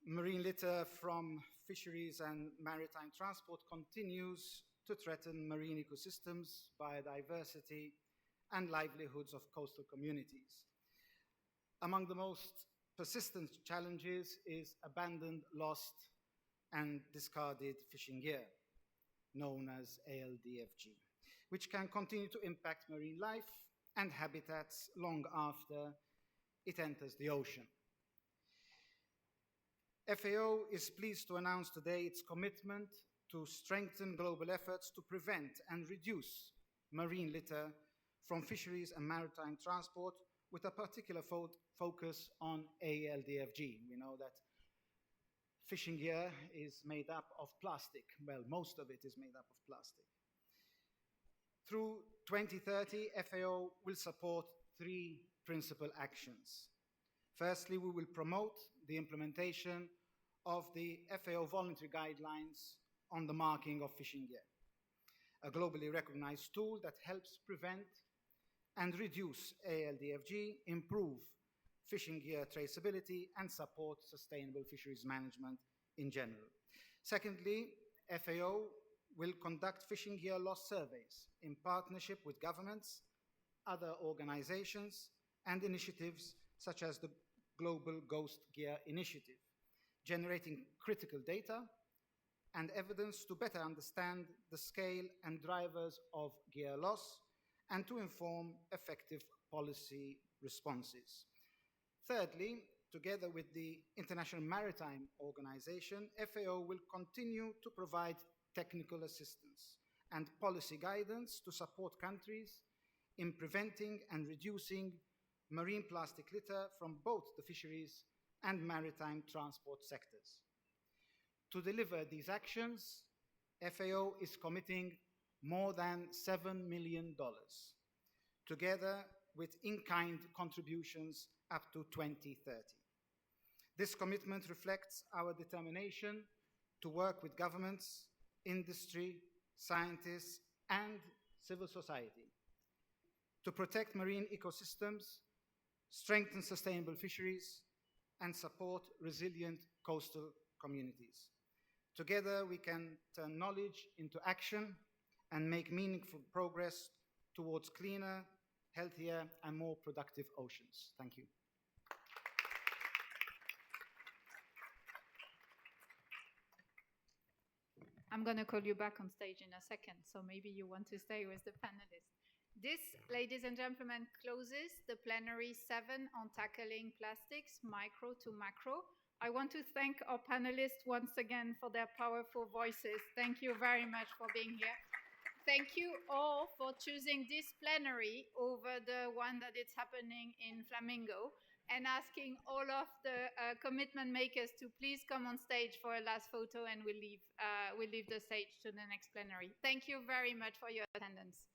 Marine litter from fisheries and maritime transport continues to threaten marine ecosystems, biodiversity, and livelihoods of coastal communities. Among the most persistent challenges is abandoned, lost, and discarded fishing gear, known as ALDFG, which can continue to impact marine life and habitats long after it enters the ocean. FAO is pleased to announce today its commitment to strengthen global efforts to prevent and reduce marine litter from fisheries and maritime transport, with a particular focus on ALDFG. We know that fishing gear is made up of plastic. Well, most of it is made up of plastic. Through 2030, FAO will support three principal actions. Firstly, we will promote the implementation of the FAO voluntary guidelines on the marking of fishing gear, a globally recognized tool that helps prevent and reduce ALDFG, improve fishing gear traceability, and support sustainable fisheries management in general. Secondly, FAO will conduct fishing gear loss surveys in partnership with governments, other organizations, and initiatives such as the Global Ghost Gear Initiative, generating critical data and evidence to better understand the scale and drivers of gear loss and to inform effective policy responses. Thirdly, together with the International Maritime Organization, FAO will continue to provide technical assistance and policy guidance to support countries in preventing and reducing marine plastic litter from both the fisheries and maritime transport sectors. To deliver these actions, FAO is committing more than $7 million, together with in-kind contributions up to 2030. This commitment reflects our determination to work with governments, industry, scientists, and civil society to protect marine ecosystems, strengthen sustainable fisheries, and support resilient coastal communities. Together, we can turn knowledge into action and make meaningful progress towards cleaner, healthier, and more productive oceans. Thank you. I'm going to call you back on stage in a second, so maybe you want to stay with the panelists. This, ladies and gentlemen, closes the plenary 7 on tackling plastics, micro to macro. I want to thank our panelists once again for their powerful voices. Thank you very much for being here. Thank you all for choosing this plenary over the one that is happening in Flamingo, and asking all of the commitment makers to please come on stage for a last photo, and we'll leave the stage to the next plenary. Thank you very much for your attendance.